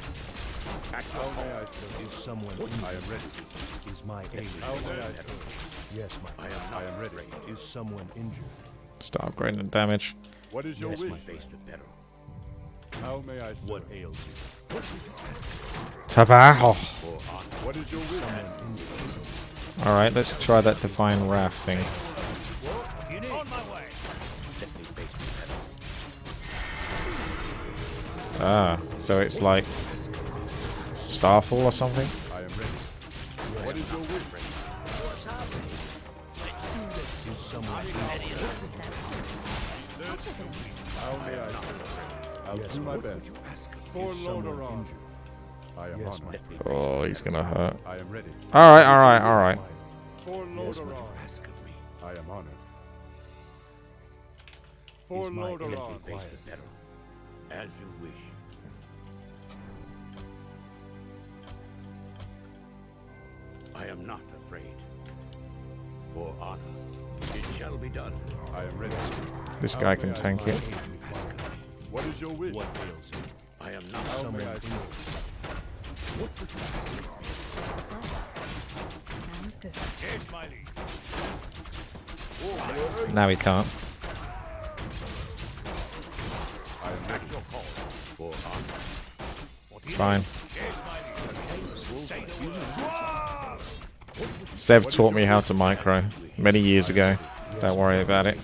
C: At
B: How
C: your
B: may
C: call.
B: I serve?
E: Is someone
B: I
E: injured?
B: am ready.
E: Is my aid
B: How may
E: required?
B: I serve?
E: Yes, my
C: I
E: friend.
C: am not
B: I am ready.
C: afraid.
E: Is someone injured?
A: Start upgrading the damage.
B: What is your
E: Yes,
B: wish?
E: my
C: Face the battle.
B: How may I serve?
E: What ails you?
A: Tabaho!
B: What is your wish?
A: Alright, let's try that Divine Wrath thing.
C: You need. On my way. Let me face the battle.
A: Ah, so it's like Starfall or something?
B: I am ready. What is your wish?
E: Is someone injured?
B: How may I serve? I'll
E: Yes,
B: do my
E: what
B: best.
C: You ask of me.
B: For
E: Is someone
B: Lordaeron.
E: injured?
B: I am
E: Yes, my
B: honored.
E: friend.
A: Oh, he's gonna hurt.
B: I am ready.
A: Alright, alright, alright.
B: For
C: Yes, what you
B: Lordaeron.
C: ask of me.
B: I am honored. For
E: Is my
C: Let me
B: Lordaeron.
C: face the battle. As you wish. I am not afraid. For honor, it shall be done.
B: I am ready.
A: This guy can tank it.
B: What is your wish?
E: What ails you?
C: I am not
B: How may
E: Someone
B: I
E: injured?
B: serve?
C: What would you ask of me?
F: Sounds good.
C: Yes, my liege.
A: Now he can't.
B: I am
C: At your call. For honor.
A: It's fine.
C: Yes, my liege. Say the word.
A: Sev taught me how to micro many years ago. Don't worry about it.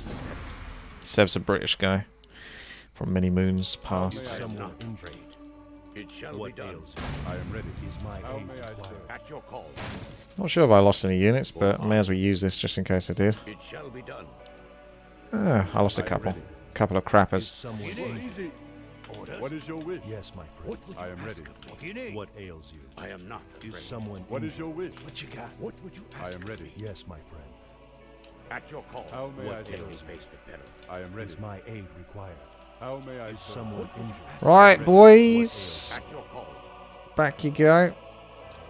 A: Sev's a British guy from many moons past.
C: I am
E: Someone
C: not
E: injured.
C: afraid. It shall be
E: What
C: done.
E: ails you?
B: I am ready.
E: Is my
B: How
E: aid
B: may I
E: required?
B: serve?
C: At your call.
A: Not sure if I lost any units, but I may as well use this just in case I did.
C: It shall be done.
A: Ah, I lost a couple. Couple of
E: Is
A: crappers.
E: someone
C: You need.
E: injured?
B: Easy.
C: Orders.
B: What is your wish?
E: Yes, my friend.
C: What would you
B: I am
C: ask
B: ready.
C: of me? You need.
E: What ails you?
C: I am not
E: Is
C: afraid.
E: someone
B: What is
E: injured?
B: your wish?
C: What you got? What would you ask
B: I am
C: of
B: ready.
C: me?
E: Yes, my friend.
C: At your call.
B: How may I
C: Let me
B: serve?
C: face the battle.
B: I am ready.
E: Is my aid required?
B: How may I
E: Is
B: serve?
E: someone injured?
A: Right, boys.
C: At your call.
A: Back you go.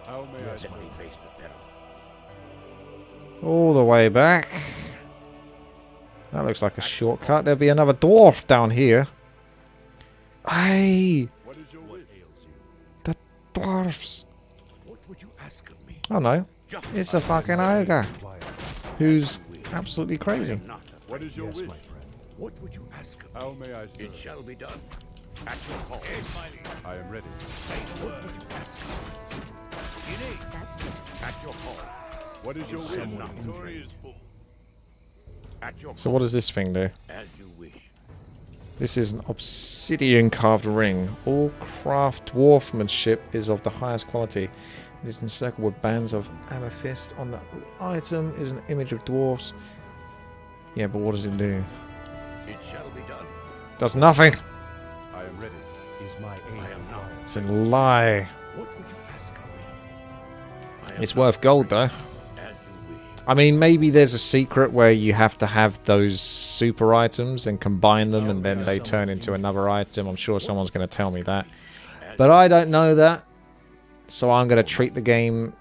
B: How may I
E: Yes,
B: serve?
C: Let me face the battle.
A: All the way back. That looks like a shortcut. There'll be another dwarf down here. Hey,
B: What is your
E: What
B: wish?
E: ails you?
A: the dwarfs.
C: What would you ask of me?
A: Oh no,
C: Just
A: it's a fucking ogre
E: Required.
A: who's absolutely
C: I
A: crazy.
C: am not afraid.
B: What is your
E: Yes,
B: wish?
E: my friend.
C: What would you ask of me?
B: How may I serve?
C: It shall be done. At your call. Yes, my liege.
B: I am ready.
C: Say the word. What would you ask of me? You need.
F: That's good.
C: At your call.
B: What is your
C: I am
B: wish?
C: not afraid. At your
A: So
C: call.
A: what does this thing do?
C: As you wish.
A: This is an obsidian carved ring. All craft dwarfmanship is of the highest quality. It is encircled with bands of amethyst. On the item is an image of dwarfs. Yeah, but what does it do?
C: It shall be done.
A: Does nothing.
B: I am ready.
E: Is my aid
C: I am not.
E: required?
A: It's a lie.
C: What would you ask of me? I am
A: It's
C: not
A: worth gold though.
C: As you wish.
A: I mean, maybe there's a secret where you have to have those super items and combine them and then they turn into another item. I'm sure someone's going to tell me that. But I don't know that. So I'm going to treat the game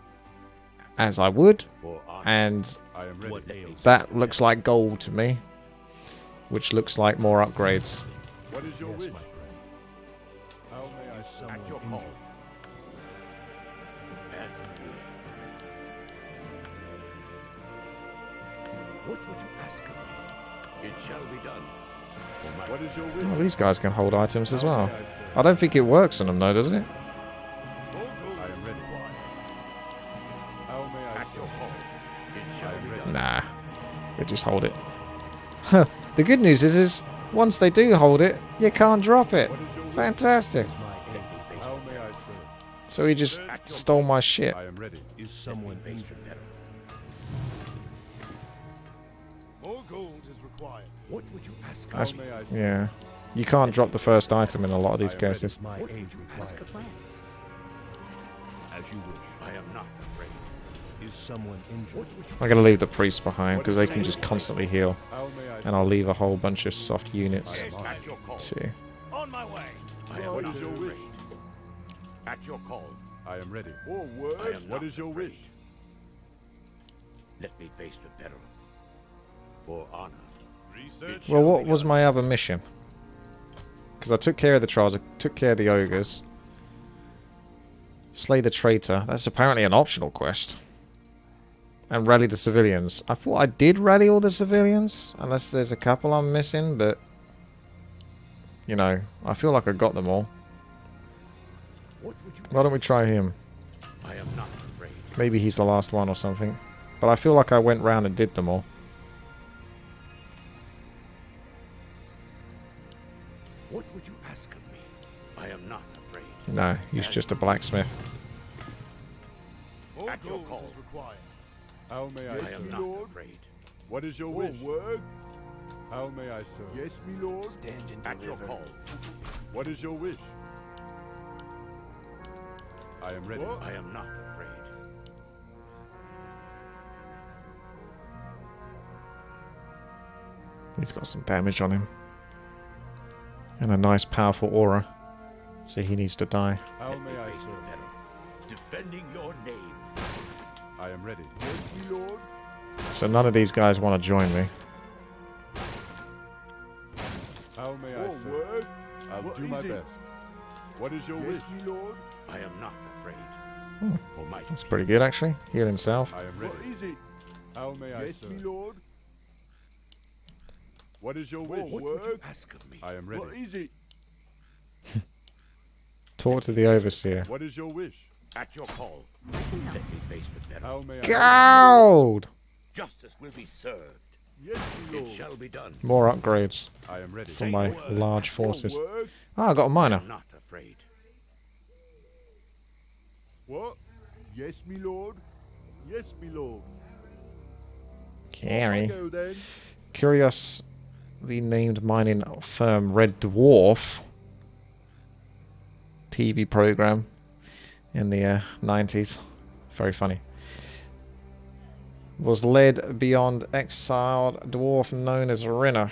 A: as I would.
C: For honor.
A: And
B: I am ready.
E: What ails
A: that looks like gold to me. Which looks like more upgrades.
B: What is your
E: you?
B: wish?
E: Yes, my friend.
B: How may I
E: Is
B: serve?
E: someone
C: At your call.
E: injured?
C: As you wish. What would you ask of me? It shall be done. For my
B: What is your wish?
A: Oh, these guys can hold items as
B: How
A: well.
B: may I serve?
A: I don't think it works on them though, does it?
B: I am ready. How may I
C: At your
B: serve?
C: call. It shall
B: I am
C: be
B: ready.
C: done.
A: Nah. We just hold it. The good news is once they do hold it, you can't drop it.
B: What is your wish?
A: Fantastic.
E: Is my aid required?
B: How may I serve?
A: So he just stole my shit.
B: I am ready.
E: Is someone
C: Face the
E: injured?
C: peril.
B: More gold is required.
C: What would you ask
B: How
C: of me?
B: may I serve?
A: Yeah. You can't drop the first item in a lot of these cases.
E: Is my
C: What would
E: aid
C: you ask
E: required?
C: of me?
E: As you wish.
C: I am not afraid.
E: Is someone injured?
C: What would you
A: I'm going to leave the priests behind because they can just constantly heal.
B: How may I
A: And
B: serve?
A: I'll leave a whole bunch of soft units
C: Yes, at your call.
A: too.
C: On my way. I am
B: What
C: not
B: is your
C: afraid.
B: wish?
C: At your call.
B: I am ready.
C: I
B: Forward.
C: am
B: What
C: not
B: is your
C: afraid.
B: wish?
C: Let me face the peril. For honor.
B: Research.
A: Well, what was my other mission? Because I took care of the trolls, I took care of the ogres. Slay the traitor. That's apparently an optional quest. And rally the civilians. I thought I did rally all the civilians. Unless there's a couple I'm missing, but... You know, I feel like I got them all.
C: What would you
A: Why don't we
C: ask?
A: try him?
C: I am not afraid.
A: Maybe he's the last one or something. But I feel like I went round and did them all.
C: What would you ask of me? I am not afraid.
A: No, he's just a blacksmith.
B: More
C: At your
B: gold
C: call.
B: is required. How may I
C: I
B: serve?
C: am not afraid.
B: What is your wish? How may I serve? Yes, me lord.
C: Stand and at your call.
B: What is your wish? I am ready.
C: I am not afraid.
A: He's got some damage on him. And a nice powerful aura. So he needs to die.
B: How
C: Let me
B: may I
C: face the
B: serve?
C: peril. Defending your name.
B: I am ready. Yes, me lord.
A: So none of these guys want to join me.
B: How may I serve? I'll do my best. What is your wish? Me lord.
C: I am not afraid.
A: Hmm.
C: For my
A: That's pretty good actually. Heal himself.
B: I am ready. What is it? How may I serve? Me lord. What is your wish?
C: What would you ask of me?
B: I am ready. What is it?
A: Talk to the overseer.
B: What is your wish?
C: At your call. Let me face the peril.
B: How may I
A: Gold!
C: Justice will be served.
B: Yes, me
C: It
B: lord.
C: shall be done.
A: More upgrades
B: I am ready.
A: for my large forces.
B: Forward.
A: Ah, I got a
C: I
A: miner.
C: am not afraid.
B: What? Yes, me lord. Yes, me lord.
A: Carry.
B: Go then.
A: Curious, the named mining firm Red Dwarf TV program in the 90s. Very funny. Was led beyond exiled dwarf known as Rinna,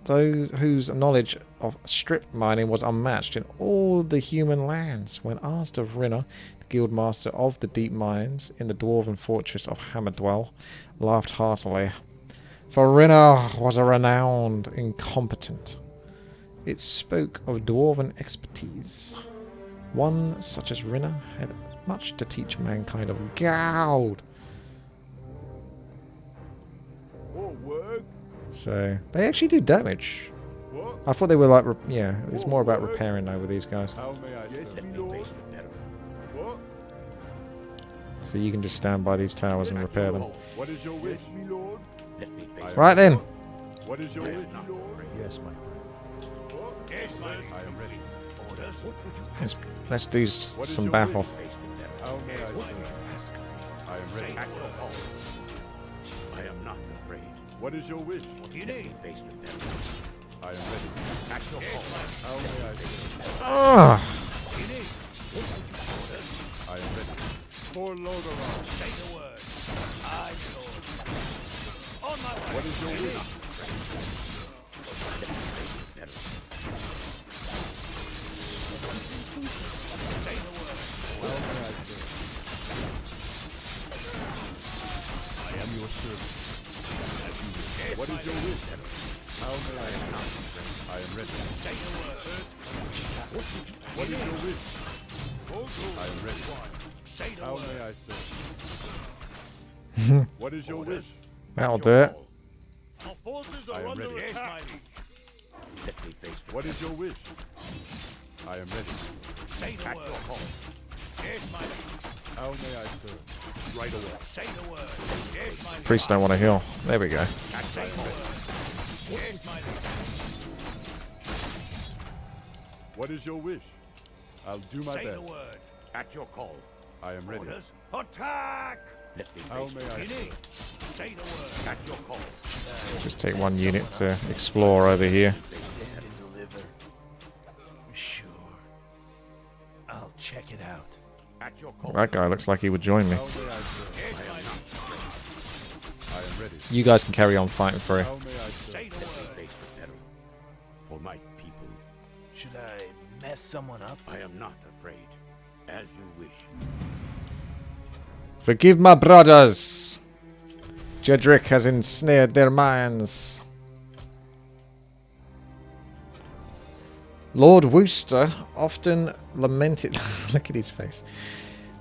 A: those whose knowledge of strip mining was unmatched in all the human lands. When asked of Rinna, the guildmaster of the deep mines in the dwarven fortress of Hammerdwell, laughed heartily. For Rinna was a renowned incompetent. It spoke of dwarven expertise. One such as Rinna had much to teach mankind of gold.
B: Forward.
A: So they actually do damage.
B: What?
A: I thought they were like, yeah, it's more about repairing now with these guys.
B: How may I serve?
C: Let me face the peril.
B: What?
A: So you can just stand by these towers and repair them.
B: What is your wish? Yes, me lord.
C: Let me face
A: Right then.
B: What is your
C: I
B: wish?
C: am not
B: me lord?
C: afraid.
E: Yes, my friend.
B: What?
C: Yes, my
B: I am ready.
C: orders. What would you
A: Let's,
C: ask of me?
A: let's do
B: What is
A: some
B: your
A: battle.
B: wish?
C: Face the peril.
B: How may I
C: What would
B: serve?
C: you ask of me?
B: I am ready.
C: At your call. I am not afraid.
B: What is your wish?
C: What do you need? Face the peril.
B: I am ready.
C: At your call.
B: How may I serve?
A: Ah,
C: What do you need? What would you ask?
B: I am ready. For Lordaeron.
C: Say the word. I, Lord. On my way.
B: What is your wish?
C: Let me face the peril. Say the word.
B: How may I serve?
E: I am your servant. As you wish.
B: What is your wish? How may I serve? I am ready.
C: Say the word.
B: What is your wish? I am ready.
C: Say the
B: How
C: word.
B: may I serve? What is your wish?
A: that'll do it.
C: Our forces
B: I am ready.
C: Yes, my liege. Let me face the
B: What is your wish? I am ready.
C: Say the word. Yes, my liege.
B: How may I serve? Right away.
C: Say the word. Yes, my liege.
A: Priests don't want to heal. There we go.
C: Say the word. Yes, my liege.
B: What is your wish? I'll do my
C: Say
B: best.
C: the word. At your call.
B: I am ready.
C: Orders. Attack! Let me
B: How
C: face
B: may
C: the
B: I
C: enemy. Say the word. At your call.
A: Just take one unit to explore over here.
E: Stand and deliver. Sure. I'll check it out.
C: At your call.
A: That guy looks like he would join me.
B: How may I serve?
C: Yes, my lord.
B: I am ready.
A: You guys can carry on fighting for it.
B: How may I serve?
C: Say the word. Face the peril. For my people,
E: Should I mess someone up?
C: I am not afraid. As you wish.
A: Forgive my brothers. Jedrick has ensnared their minds. Lord Worcester often lamented, look at his face,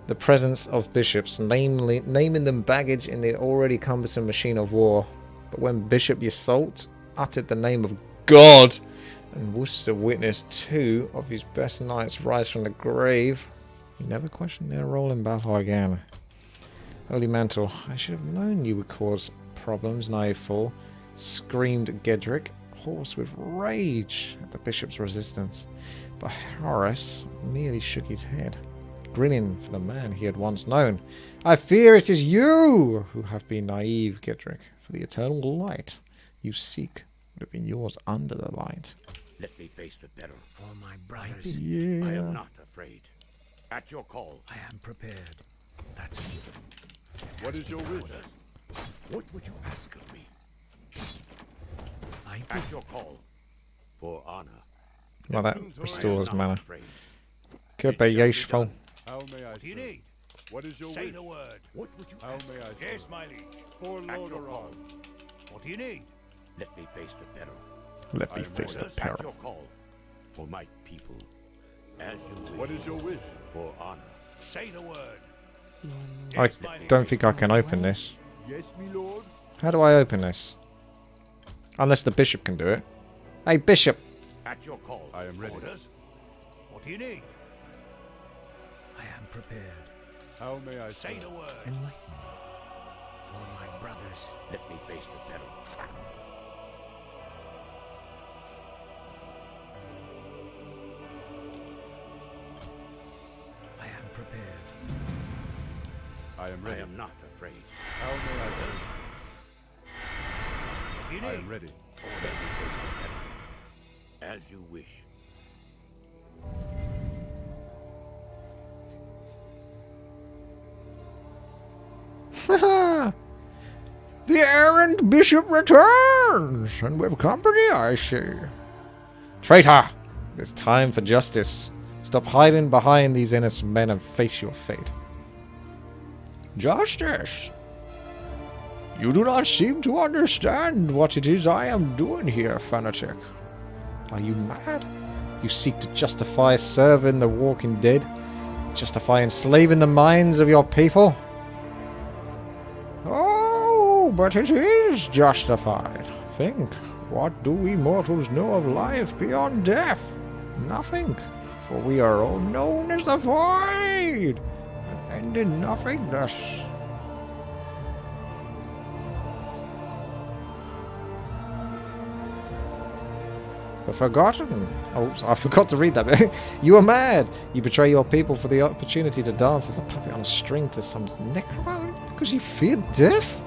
A: the presence of bishops, naming them baggage in the already cumbersome machine of war. But when Bishop Ysault uttered the name of God, and Worcester witnessed 2 of his best knights rise from the grave, he never questioned their role in battle again. Holy Mantle, I should have known you would cause problems, naive fool, screamed Gedrick, hoarse with rage at the bishop's resistance. But Horace merely shook his head, grinning for the man he had once known. I fear it is you who have been naive, Gedrick, for the eternal light you seek would have been yours under the light.
C: Let me face the peril.
E: For my brothers,
C: I
A: Yeah.
C: am not afraid. At your call.
E: I am prepared. That's me.
B: What is your wish?
C: What would you ask of me?
E: I
C: At your call. For honor.
A: Well, that
C: I am
A: restores
C: not
A: mana.
C: afraid.
A: Could be useful.
B: How may I serve?
C: need?
B: What is your
C: Say
B: wish?
C: the word. What would you
B: How
C: ask?
B: may I serve?
C: Yes, my liege.
B: For
C: At
B: Lord
C: your call.
B: Aral.
C: What do you need? Let me face the peril.
A: Let me
B: I am
A: face the
C: Orders At your
A: peril.
C: call. For my people. As you wish.
B: What is your wish?
C: For honor. Say the word.
A: I don't think I can open this.
B: Yes, me lord.
A: How do I open this? Unless the bishop can do it. Hey, bishop!
C: At your call.
B: I am ready.
C: Orders. What do you need?
E: I am prepared.
B: How may I
C: Say
B: serve?
C: the word.
E: Enlighten me. For my brothers,
C: Let me face the peril.
E: I am prepared.
B: I am
C: I
B: ready.
C: am not afraid.
B: How may I serve?
C: What do you
B: I
C: need?
B: am ready.
C: Let me face the peril. As you wish.
A: The errant bishop returns, and with company, I see. Traitor! It's time for justice. Stop hiding behind these innocent men and face your fate. Justice? You do not seem to understand what it is I am doing here, fanatic. Are you mad? You seek to justify serving the walking dead? Justify enslaving the minds of your people? Oh, but it is justified. Think, what do we mortals know of life beyond death? Nothing, for we are all known as the void, and end in nothingness. The forgotten. Oh, I forgot to read that bit. You are mad. You betray your people for the opportunity to dance as a puppet on a string to some necro because you fear death?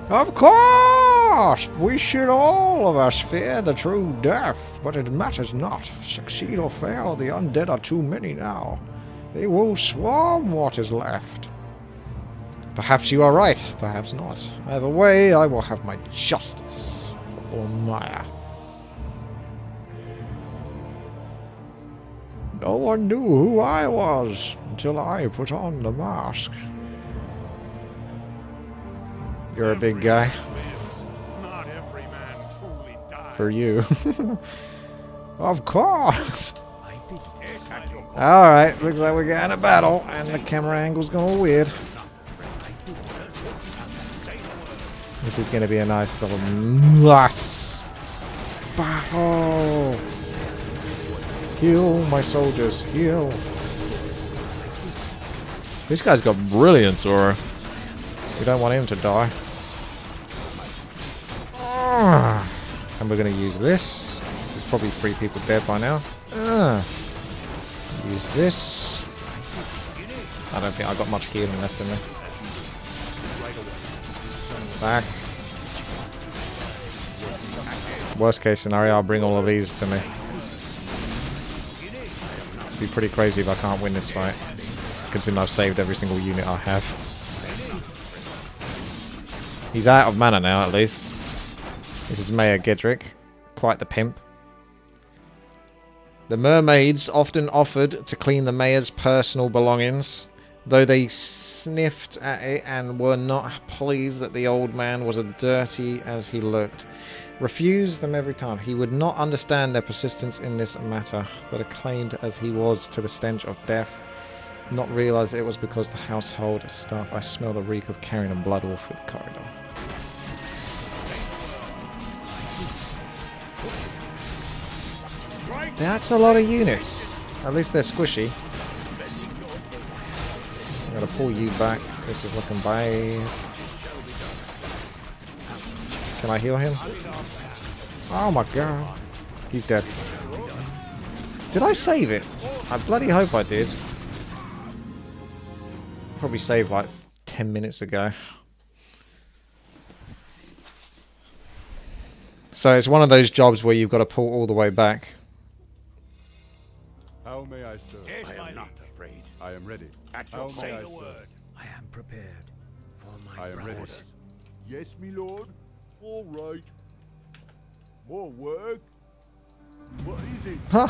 A: Of course! We should all of us fear the true death, but it matters not. Succeed or fail, the undead are too many now. They will swarm what is left. Perhaps you are right, perhaps not. Either way, I will have my justice for Ormaya. No one knew who I was until I put on the mask. You're a big guy.
B: Not every man truly dies.
A: For you. Of course.
E: I begin.
C: Yes, at your call.
A: Alright, looks like we're getting a battle, and the camera angle's going weird. This is going to be a nice little nice battle. Heal, my soldiers, heal. This guy's got brilliance, Aura. We don't want him to die. And we're going to use this. probably 3 people dead by now. Use this. I don't think I've got much healing left in me. Back. Worst case scenario, I'll bring all of these to me. It'd be pretty crazy if I can't win this fight, considering I've saved every single unit I have. He's out of mana now, at least. This is Mayor Gedrick. Quite the pimp. The mermaids often offered to clean the mayor's personal belongings, though they sniffed at it and were not pleased that the old man was as dirty as he looked. Refused them every time. He would not understand their persistence in this matter, but acclaimed as he was to the stench of death, not realize it was because the household staff. I smell the reek of carrion and blood all through the corridor. That's a lot of units. At least they're squishy. I'm gonna pull you back. This is looking bad. Can I heal him? Oh my god. He's dead. Did I save it? I bloody hope I did. Probably saved like 10 minutes ago. So it's one of those jobs where you've got to pull all the way back.
B: How may I serve?
C: I am not afraid.
B: I am ready.
C: At your
B: How may I
C: call.
B: serve?
F: I am prepared for my
B: I am ready.
F: brothers.
B: Yes, me lord. All right. More work. What is it?
A: Huh?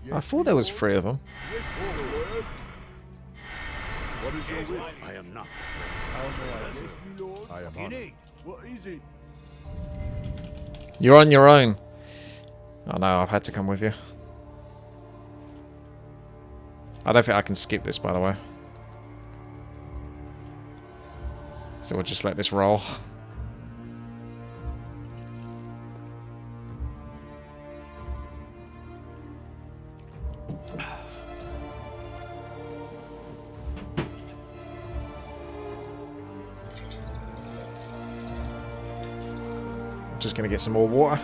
B: Yes,
A: I thought
B: me
A: there was
B: lord.
A: 3 of them.
B: Yes, more work. What is your wish?
C: I am not
B: How may I serve? Yes, me lord. I am honored. What is it?
A: You're on your own. Oh no, I've had to come with you. I don't think I can skip this, by the way. So we'll just let this roll. Just gonna get some more water.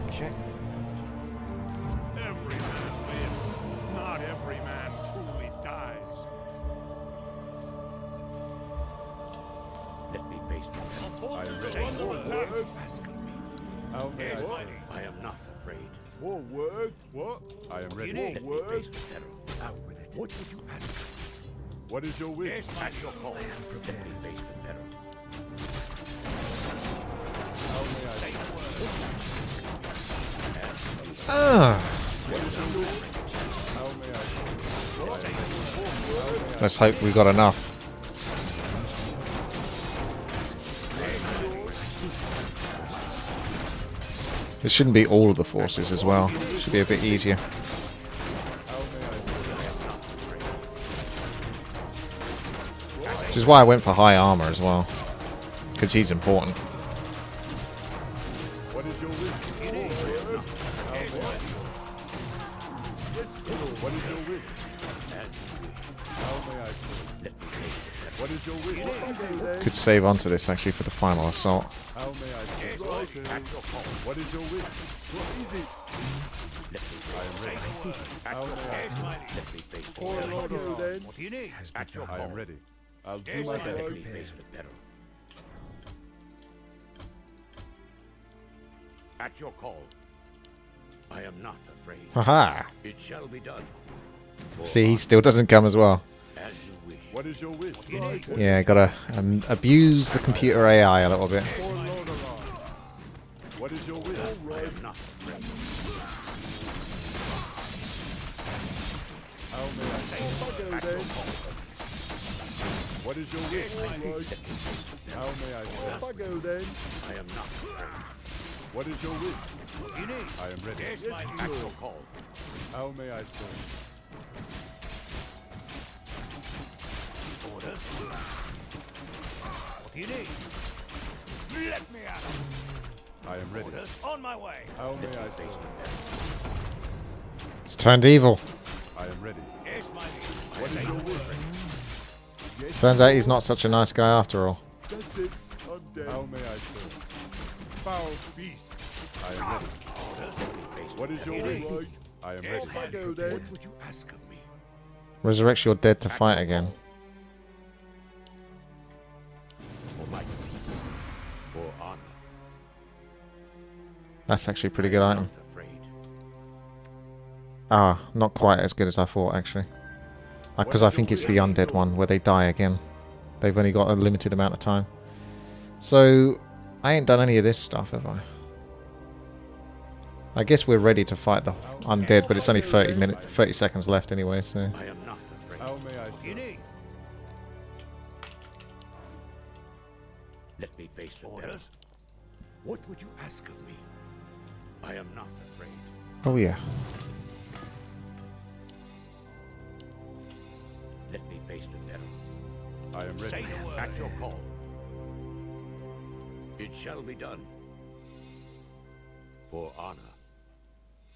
A: Okay.
E: Every man lives. Not every man truly dies.
C: Let me face the devil.
B: I am ready.
E: Shame
B: More
E: on attack.
B: work.
C: Ask of me.
B: How may I serve?
C: I am not afraid.
B: More work. What? I am ready.
C: Let me
B: More work.
C: face the terror.
F: Out with it.
C: What would you ask of
B: What is your wish?
C: me? At your call. Let me face the terror.
B: How may I serve?
A: Ah,
B: How may I serve?
A: let's hope we got enough. This shouldn't be all of the forces as well. Should be a bit easier. Which is why I went for high armor as well. Because he's important.
B: What is your wish? What is your wish? How may I serve? What is your wish?
A: Could save onto this actually for the final assault.
B: How may I serve? What is your wish? What is it? I am ready. How may I serve?
C: Let me face the
B: Pour
C: terror.
B: it on you then.
C: What do you need? At your
B: I
C: call.
B: am ready. I'll do my
C: Let me
B: best.
C: face the terror. At your call. I am not afraid.
A: Haha.
C: It shall be done. For
A: See, he still doesn't come as well.
C: honor, as you wish.
B: What is your wish?
A: Yeah, gotta abuse the computer AI a little bit.
B: For Lordaeron. What is your wish?
C: I am not afraid.
B: How may I serve?
C: At your call.
B: What is your wish? Right. How may I serve? I go then.
C: I am not afraid.
B: What is your wish?
C: What do you need?
B: I am ready.
C: Yes, my
B: my
C: At your
B: lord.
C: call.
B: How may I serve?
C: Orders. What do you need? Let me out.
B: I am ready.
C: Orders. On my way.
B: How may I serve?
A: It's turned evil.
B: I am ready.
C: Yes, my lord.
B: What is your wish? Yes,
A: Turns out he's not such a nice guy after all.
B: that's it. I'm dead. How may I serve? Foul beast. I am ready.
C: Orders. Face
B: What is your wish? I am ready. I go then.
C: What would you ask of me?
A: Resurrects your dead to fight again.
C: For my people. For honor.
A: That's actually a pretty good
C: I am
A: item.
C: not afraid.
A: Ah, not quite as good as I thought, actually. Because I think it's the undead one, where they die again. They've only got a limited amount of time. So, I ain't done any of this stuff, have I? I guess we're ready to fight the undead, but it's only 30 seconds left anyway, so...
C: I am not afraid.
B: How may I serve?
C: Let me face the orders. What would you ask of me? I am not afraid.
A: Oh yeah.
C: Let me face the peril.
B: I am ready.
C: Say the word. At your call. It shall be done. For honor.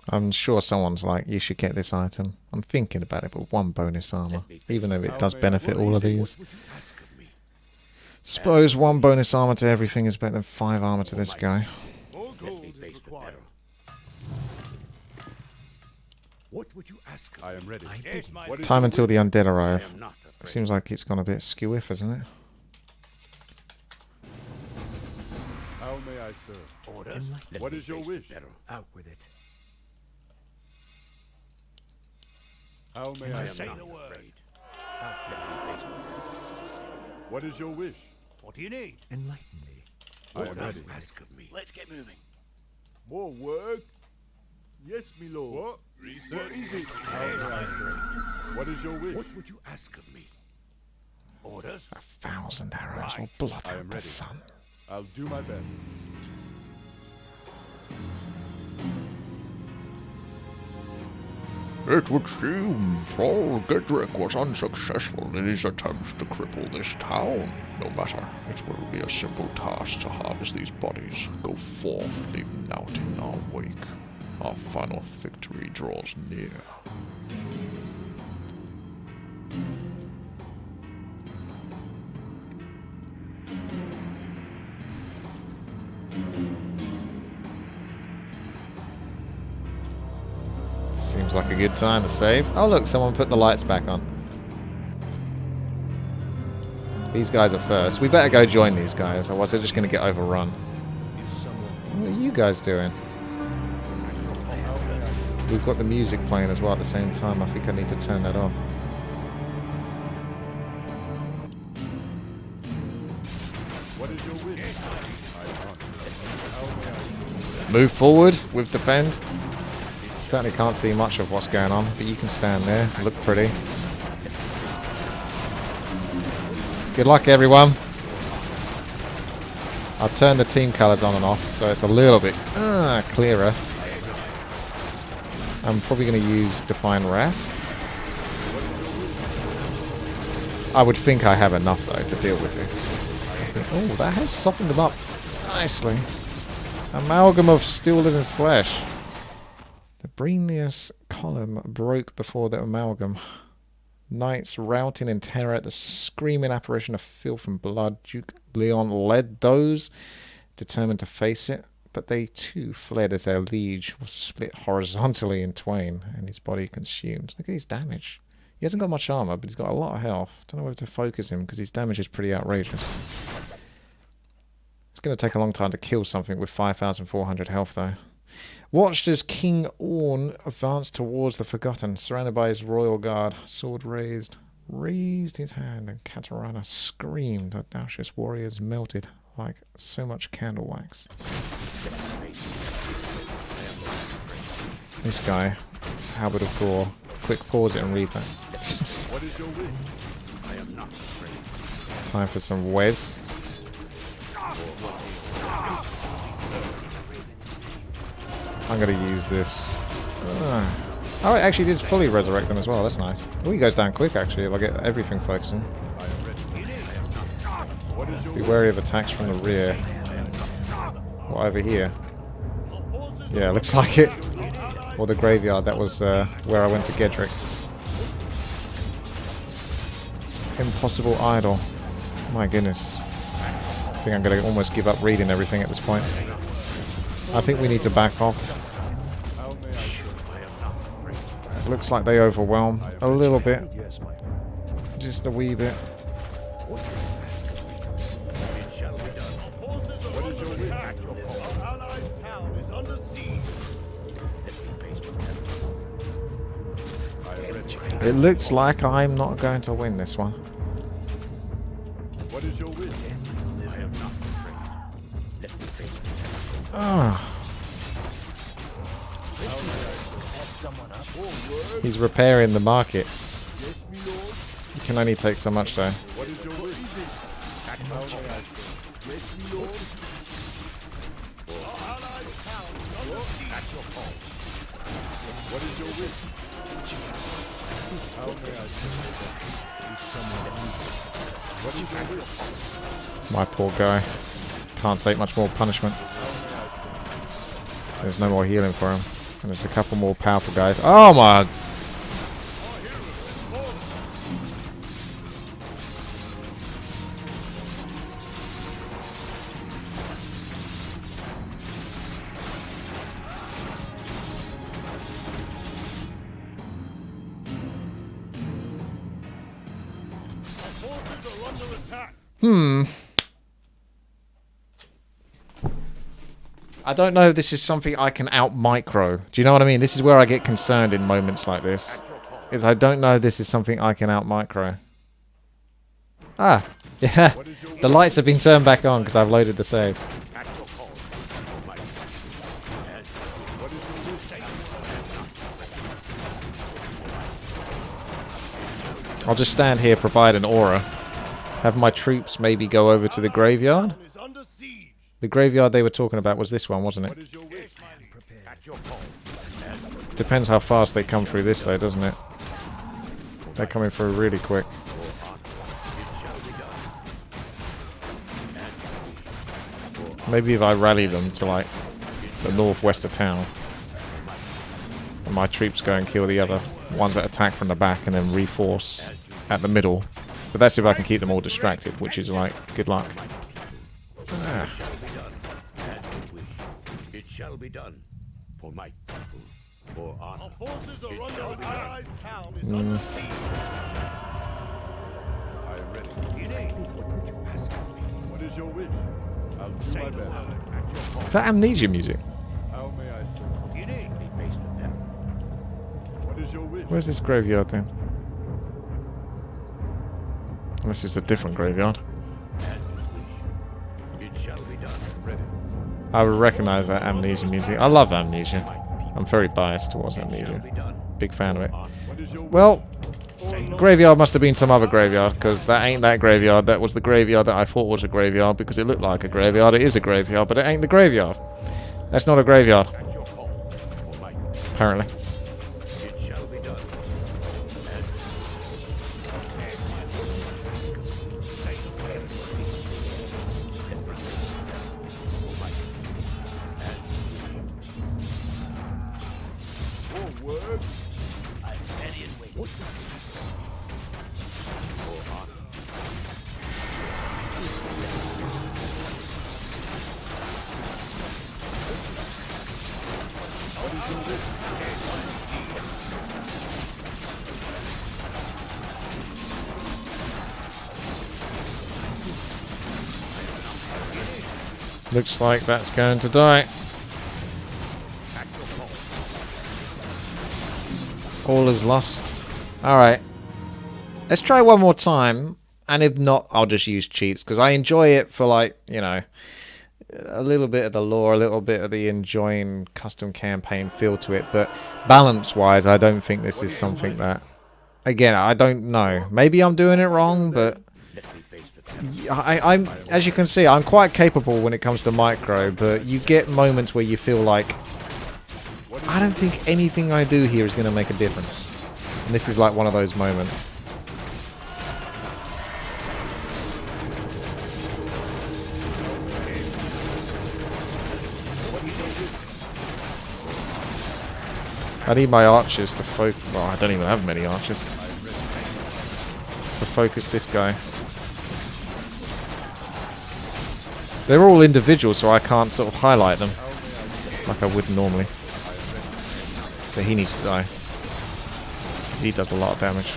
A: I'm sure someone's like, you should get this item. I'm thinking about it, but one bonus armor. Even though it does benefit all of these.
C: What would you ask of me?
A: Suppose one bonus armor to everything is better than 5 armor to this guy.
B: More
C: Let me
B: gold is
C: face the
B: required.
C: peril. What would you ask of
B: I
C: me?
B: am ready.
C: Yes, my
B: What is
A: Time
B: your
A: until
B: wish?
A: the undead
C: I
A: arrive.
C: am not afraid.
A: Seems like it's gone a bit skew-if, isn't it?
B: How may I serve?
C: Orders. Let
B: What
C: me
B: is your
C: face the
B: wish?
C: peril. Out with it.
B: How may
C: I
B: I
C: am
B: serve?
C: not afraid. Let me face the peril.
B: What is your wish?
C: What do you need? Enlighten me.
B: I am
C: What would
B: ready.
C: you ask of me? Let's get moving.
B: More work? Yes, my lord. What? What is it? How may I serve? What is your wish?
C: What would you ask of me? Orders.
A: 1,000 arrows will blot
B: I
A: out
B: am
A: the
B: ready.
A: sun.
B: I'll do my best.
E: It would seem Thrall Gedrick was unsuccessful in his attempts to cripple this town. No matter, it will be a simple task to harvest these bodies, go forth, leaving naught in our wake. Our final victory draws near.
A: Seems like a good time to save. Oh look, someone put the lights back on. These guys are first. We better go join these guys, otherwise they're just going to get overrun. What are you guys doing? We've got the music playing as well at the same time. I think I need to turn that off.
B: What is your wish? I run. How may I serve?
A: Move forward with defend. Certainly can't see much of what's going on, but you can stand there. Look pretty. Good luck, everyone. I'll turn the team colours on and off, so it's a little bit clearer. I'm probably going to use Define Wrath. I would think I have enough, though, to deal with this. Oh, that has softened them up nicely. Amalgam of still living flesh. The Brenius column broke before the amalgam. Knights routing in terror at the screaming apparition of filth and blood. Duke Leon led those, determined to face it, but they too fled as their liege was split horizontally in twain and his body consumed. Look at his damage. He hasn't got much armor, but he's got a lot of health. Don't know whether to focus him because his damage is pretty outrageous. It's going to take a long time to kill something with 5,400 health, though. Watched as King Orn advanced towards the Forgotten, surrounded by his royal guard, sword raised his hand, and Katarana screamed. Audacious warriors melted like so much candle wax. This guy, Halberd of Gore, quick pause it and read that.
B: What is your wish?
C: I am not afraid.
A: Time for some Wes. I'm going to use this. Oh, it actually did fully resurrect them as well. That's nice. Oh, he goes down quick, actually, if I get everything focusing.
B: What is your
A: Be wary of attacks from the rear. What, over here? Yeah, looks like it. Or the graveyard. That was where I went to Gedrick. Impossible Idol. My goodness. I think I'm going to almost give up reading everything at this point. I think we need to back off. Looks like they overwhelm a little bit. Just a wee bit.
C: It shall be done.
B: What is your wish? Our allied town is under siege.
C: Let me face the peril.
B: I am ready.
A: It looks like I'm not going to win this one.
B: What is your wish?
C: I am not afraid. Let me face the peril.
A: Ah. He's repairing the market.
B: Yes, me lord.
A: You can only take so much though.
B: What is your wish? How may I serve? Yes, me lord. Our allied town is under siege.
C: At your call.
B: What is your wish? How may I serve? Is someone evil? What is your wish?
A: My poor guy. Can't take much more punishment. There's no more healing for him. And there's a couple more powerful guys. Oh my!
B: Forces are under attack.
A: I don't know if this is something I can out-micro. Do you know what I mean? This is where I get concerned in moments like this. Is I don't know if this is something I can out-micro. Ah, yeah. The lights have been turned back on because I've loaded the save.
C: At your call. Might.
B: What is your wish?
A: I'll just stand here, provide an aura. Have my troops maybe go over to the graveyard.
B: Is under siege.
A: The graveyard they were talking about was this one, wasn't
B: What
A: it?
B: is your wish?
C: At your call.
A: Depends how fast they come through this though, doesn't it? They're coming through really quick. Maybe if I rally them to like the northwest of town, and my troops go and kill the other ones that attack from the back and then reforce at the middle. But that's if I can keep them all distracted, which is like, good luck. Ah.
C: Shall be done. As you wish. It shall be done. For my people. For honor.
B: Our forces are
C: It
B: under
C: shall be
B: attack.
C: done.
B: Allied town is under siege. I am ready.
C: What would you ask of me?
B: What is your wish? I'll do
C: Say
B: my
C: no
B: best.
C: louder. At your call.
A: Is that Amnesia music?
B: How may I serve?
C: Let me face the peril.
B: What is your wish?
A: Where's this graveyard then? Unless it's a different graveyard.
C: As you wish. It shall be done.
B: Ready.
A: I would recognize that Amnesia music. I love Amnesia. I'm very biased towards
C: Shall
A: Amnesia.
C: be done.
A: Big fan of it.
B: What is your wish?
A: Well, graveyard must have been some other graveyard, because that ain't that graveyard. That was the graveyard that I thought was a graveyard because it looked like a graveyard. It is a graveyard, but it ain't the graveyard. That's not a graveyard,
C: At your call. For my
A: apparently.
C: it shall be done.
B: Your word?
C: I'm ready and waiting. For honor.
A: Looks like that's going to die. All is lost. Alright. Let's try one more time. And if not, I'll just use cheats. Because I enjoy it for, like, you know, a little bit of the lore, a little bit of the enjoying custom campaign feel to it. But balance-wise, I don't think this is something that... Again, I don't know. Maybe I'm doing it wrong, but... I'm, as you can see, I'm quite capable when it comes to micro, but you get moments where you feel like... I don't think anything I do here is going to make a difference. And this is like one of those moments. I need my archers to focus... Well, I don't even have many archers. To focus this guy. They're all individual, so I can't sort of highlight them like I would normally. But he needs to die. Because he does a lot of damage.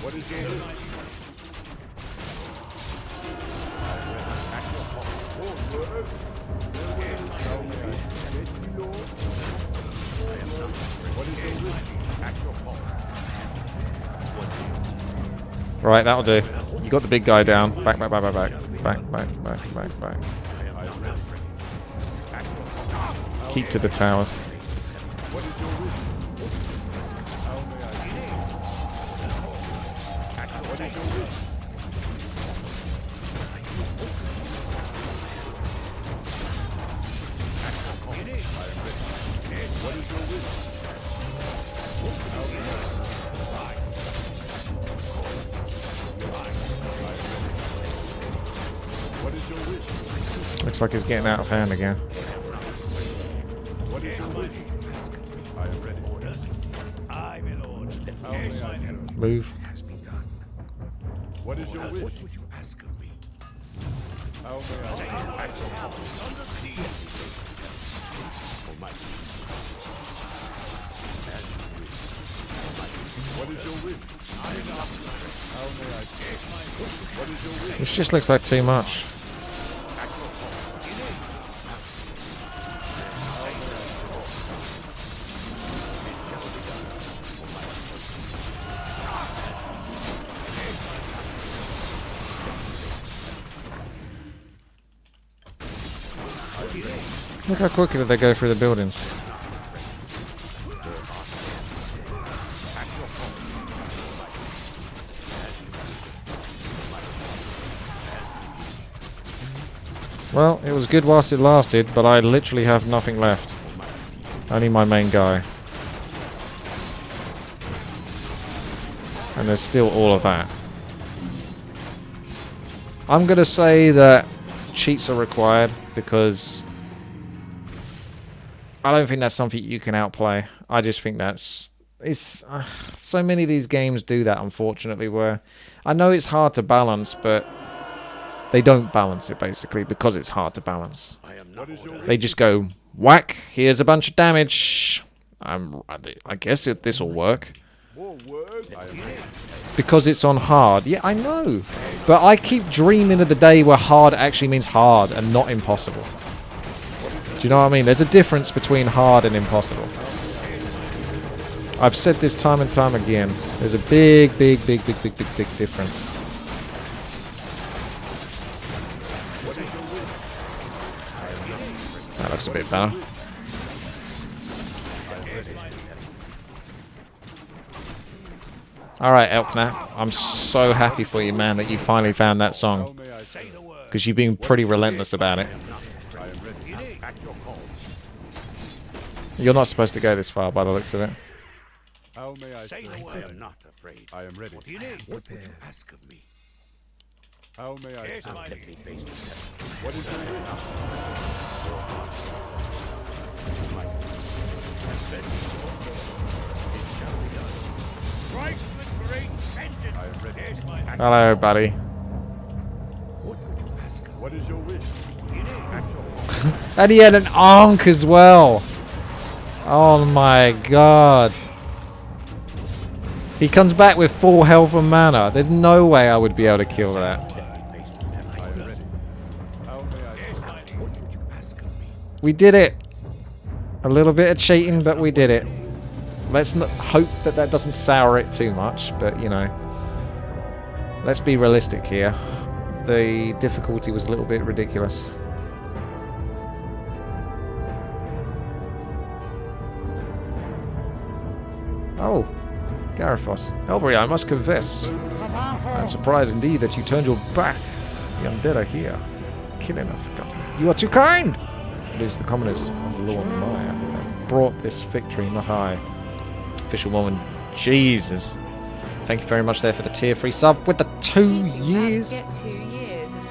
B: What is your wish?
A: Right, that'll do. You got the big guy down. Back, back, back, back, back. Back, back, back, back, back. Keep to the towers. Looks like he's getting out of hand again.
B: What is your wish? I am ready.
C: Aye, my lord.
A: Move.
B: What is your wish?
C: What would you ask of me?
B: How may I What is your wish? How may I What is your wish?
A: This just looks like too much. Look how quickly they go through the buildings. Well, it was good whilst it lasted, but I literally have nothing left. Only my main guy. And there's still all of that. I'm going to say that cheats are required because I don't think that's something you can outplay. I just think that's... so many of these games do that, unfortunately, where I know it's hard to balance, but they don't balance it, basically, because it's hard to balance.
B: What is your wish?
A: They just go, whack, here's a bunch of damage. I guess this will work.
B: More work? I am ready.
A: Because it's on hard. Yeah, I know. But I keep dreaming of the day where hard actually means hard and not impossible. Do you know what I mean? There's a difference between hard and impossible. I've said this time and time again. There's a big, big, big, big, big, big, big difference. That looks a bit better. Alright, Elknap. I'm so happy for you, man, that you finally found that
B: How
A: song.
B: may I say?
A: Because you've been pretty relentless about it.
B: I am ready.
C: At your call.
A: You're not supposed to go this far by the looks of it.
B: How may I say?
C: I am not afraid.
B: I am ready.
C: What do you need? What would you ask of me?
B: How may I say?
C: Let me face the devil.
B: What is your wish?
C: Strike with great vengeance.
B: I am ready.
C: Yes, my
A: Hello, buddy.
C: What would you ask of me?
B: What is your wish?
C: At your call.
A: And he had an Ankh as well. Oh my god. He comes back with full health and mana. There's no way I would be able to kill that.
C: Let me face the peril.
B: I am ready. How may I serve?
C: What would you ask of me?
A: We did it. A little bit of cheating, but we did it. Let's not hope that that doesn't sour it too much, but you know. Let's be realistic here. The difficulty was a little bit ridiculous. Oh, Garifos. Elbury, I must confess. I'm surprised indeed that you turned your back. The undead are here. Killing of. You are too kind! It is the commoners of Lord Maya who have brought this victory, not I. Official moment. Jesus. Thank you very much there for the tier 3 sub with the 2 years.
D: Get 2 years of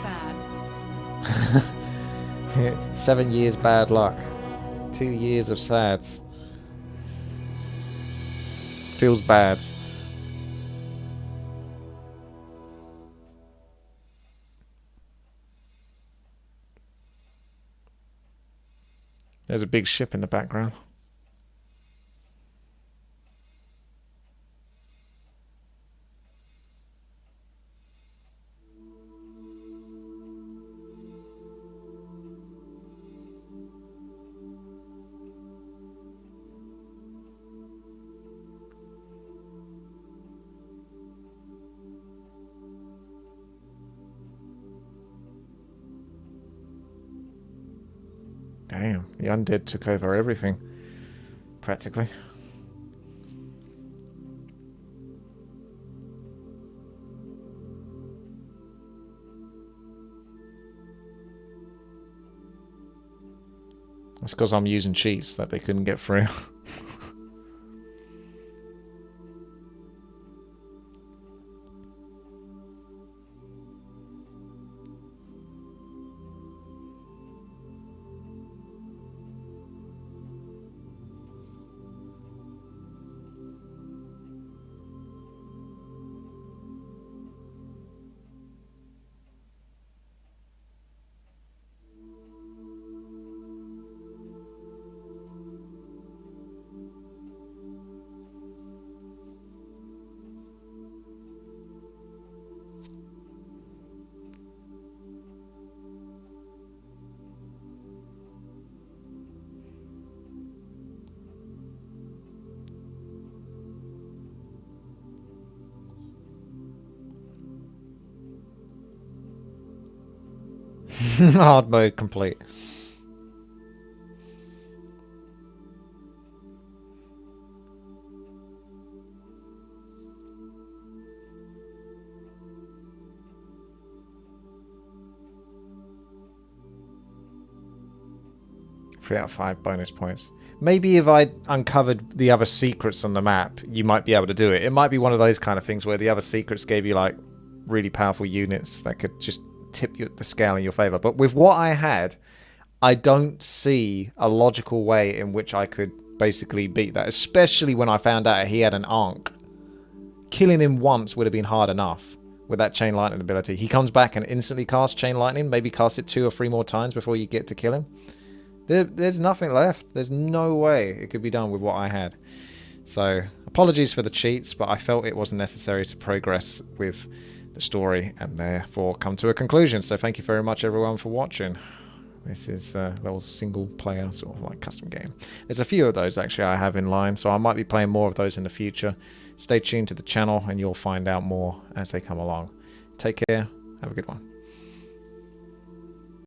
D: sads.
A: 7 years bad luck. 2 years of sads. Feels bad. There's a big ship in the background. Damn, the undead took over everything, practically. That's because I'm using cheats that they couldn't get through. Hard mode complete. Three out of 5 bonus points. Maybe if I uncovered the other secrets on the map, you might be able to do it. It might be one of those kind of things where the other secrets gave you like really powerful units that could just tip the scale in your favor. But with what I had, I don't see a logical way in which I could basically beat that, especially when I found out he had an Ankh. Killing him once would have been hard enough with that Chain Lightning ability. He comes back and instantly casts Chain Lightning, maybe cast it 2 or 3 more times before you get to kill him. There's nothing left. There's no way it could be done with what I had. So, apologies for the cheats, but I felt it wasn't necessary to progress with the story and therefore come to a conclusion. So thank you very much everyone for watching. This is a little single player sort of like custom game. There's a few of those actually I have in line, so I might be playing more of those in the future. Stay tuned to the channel and you'll find out more as they come along. Take care. Have a good one.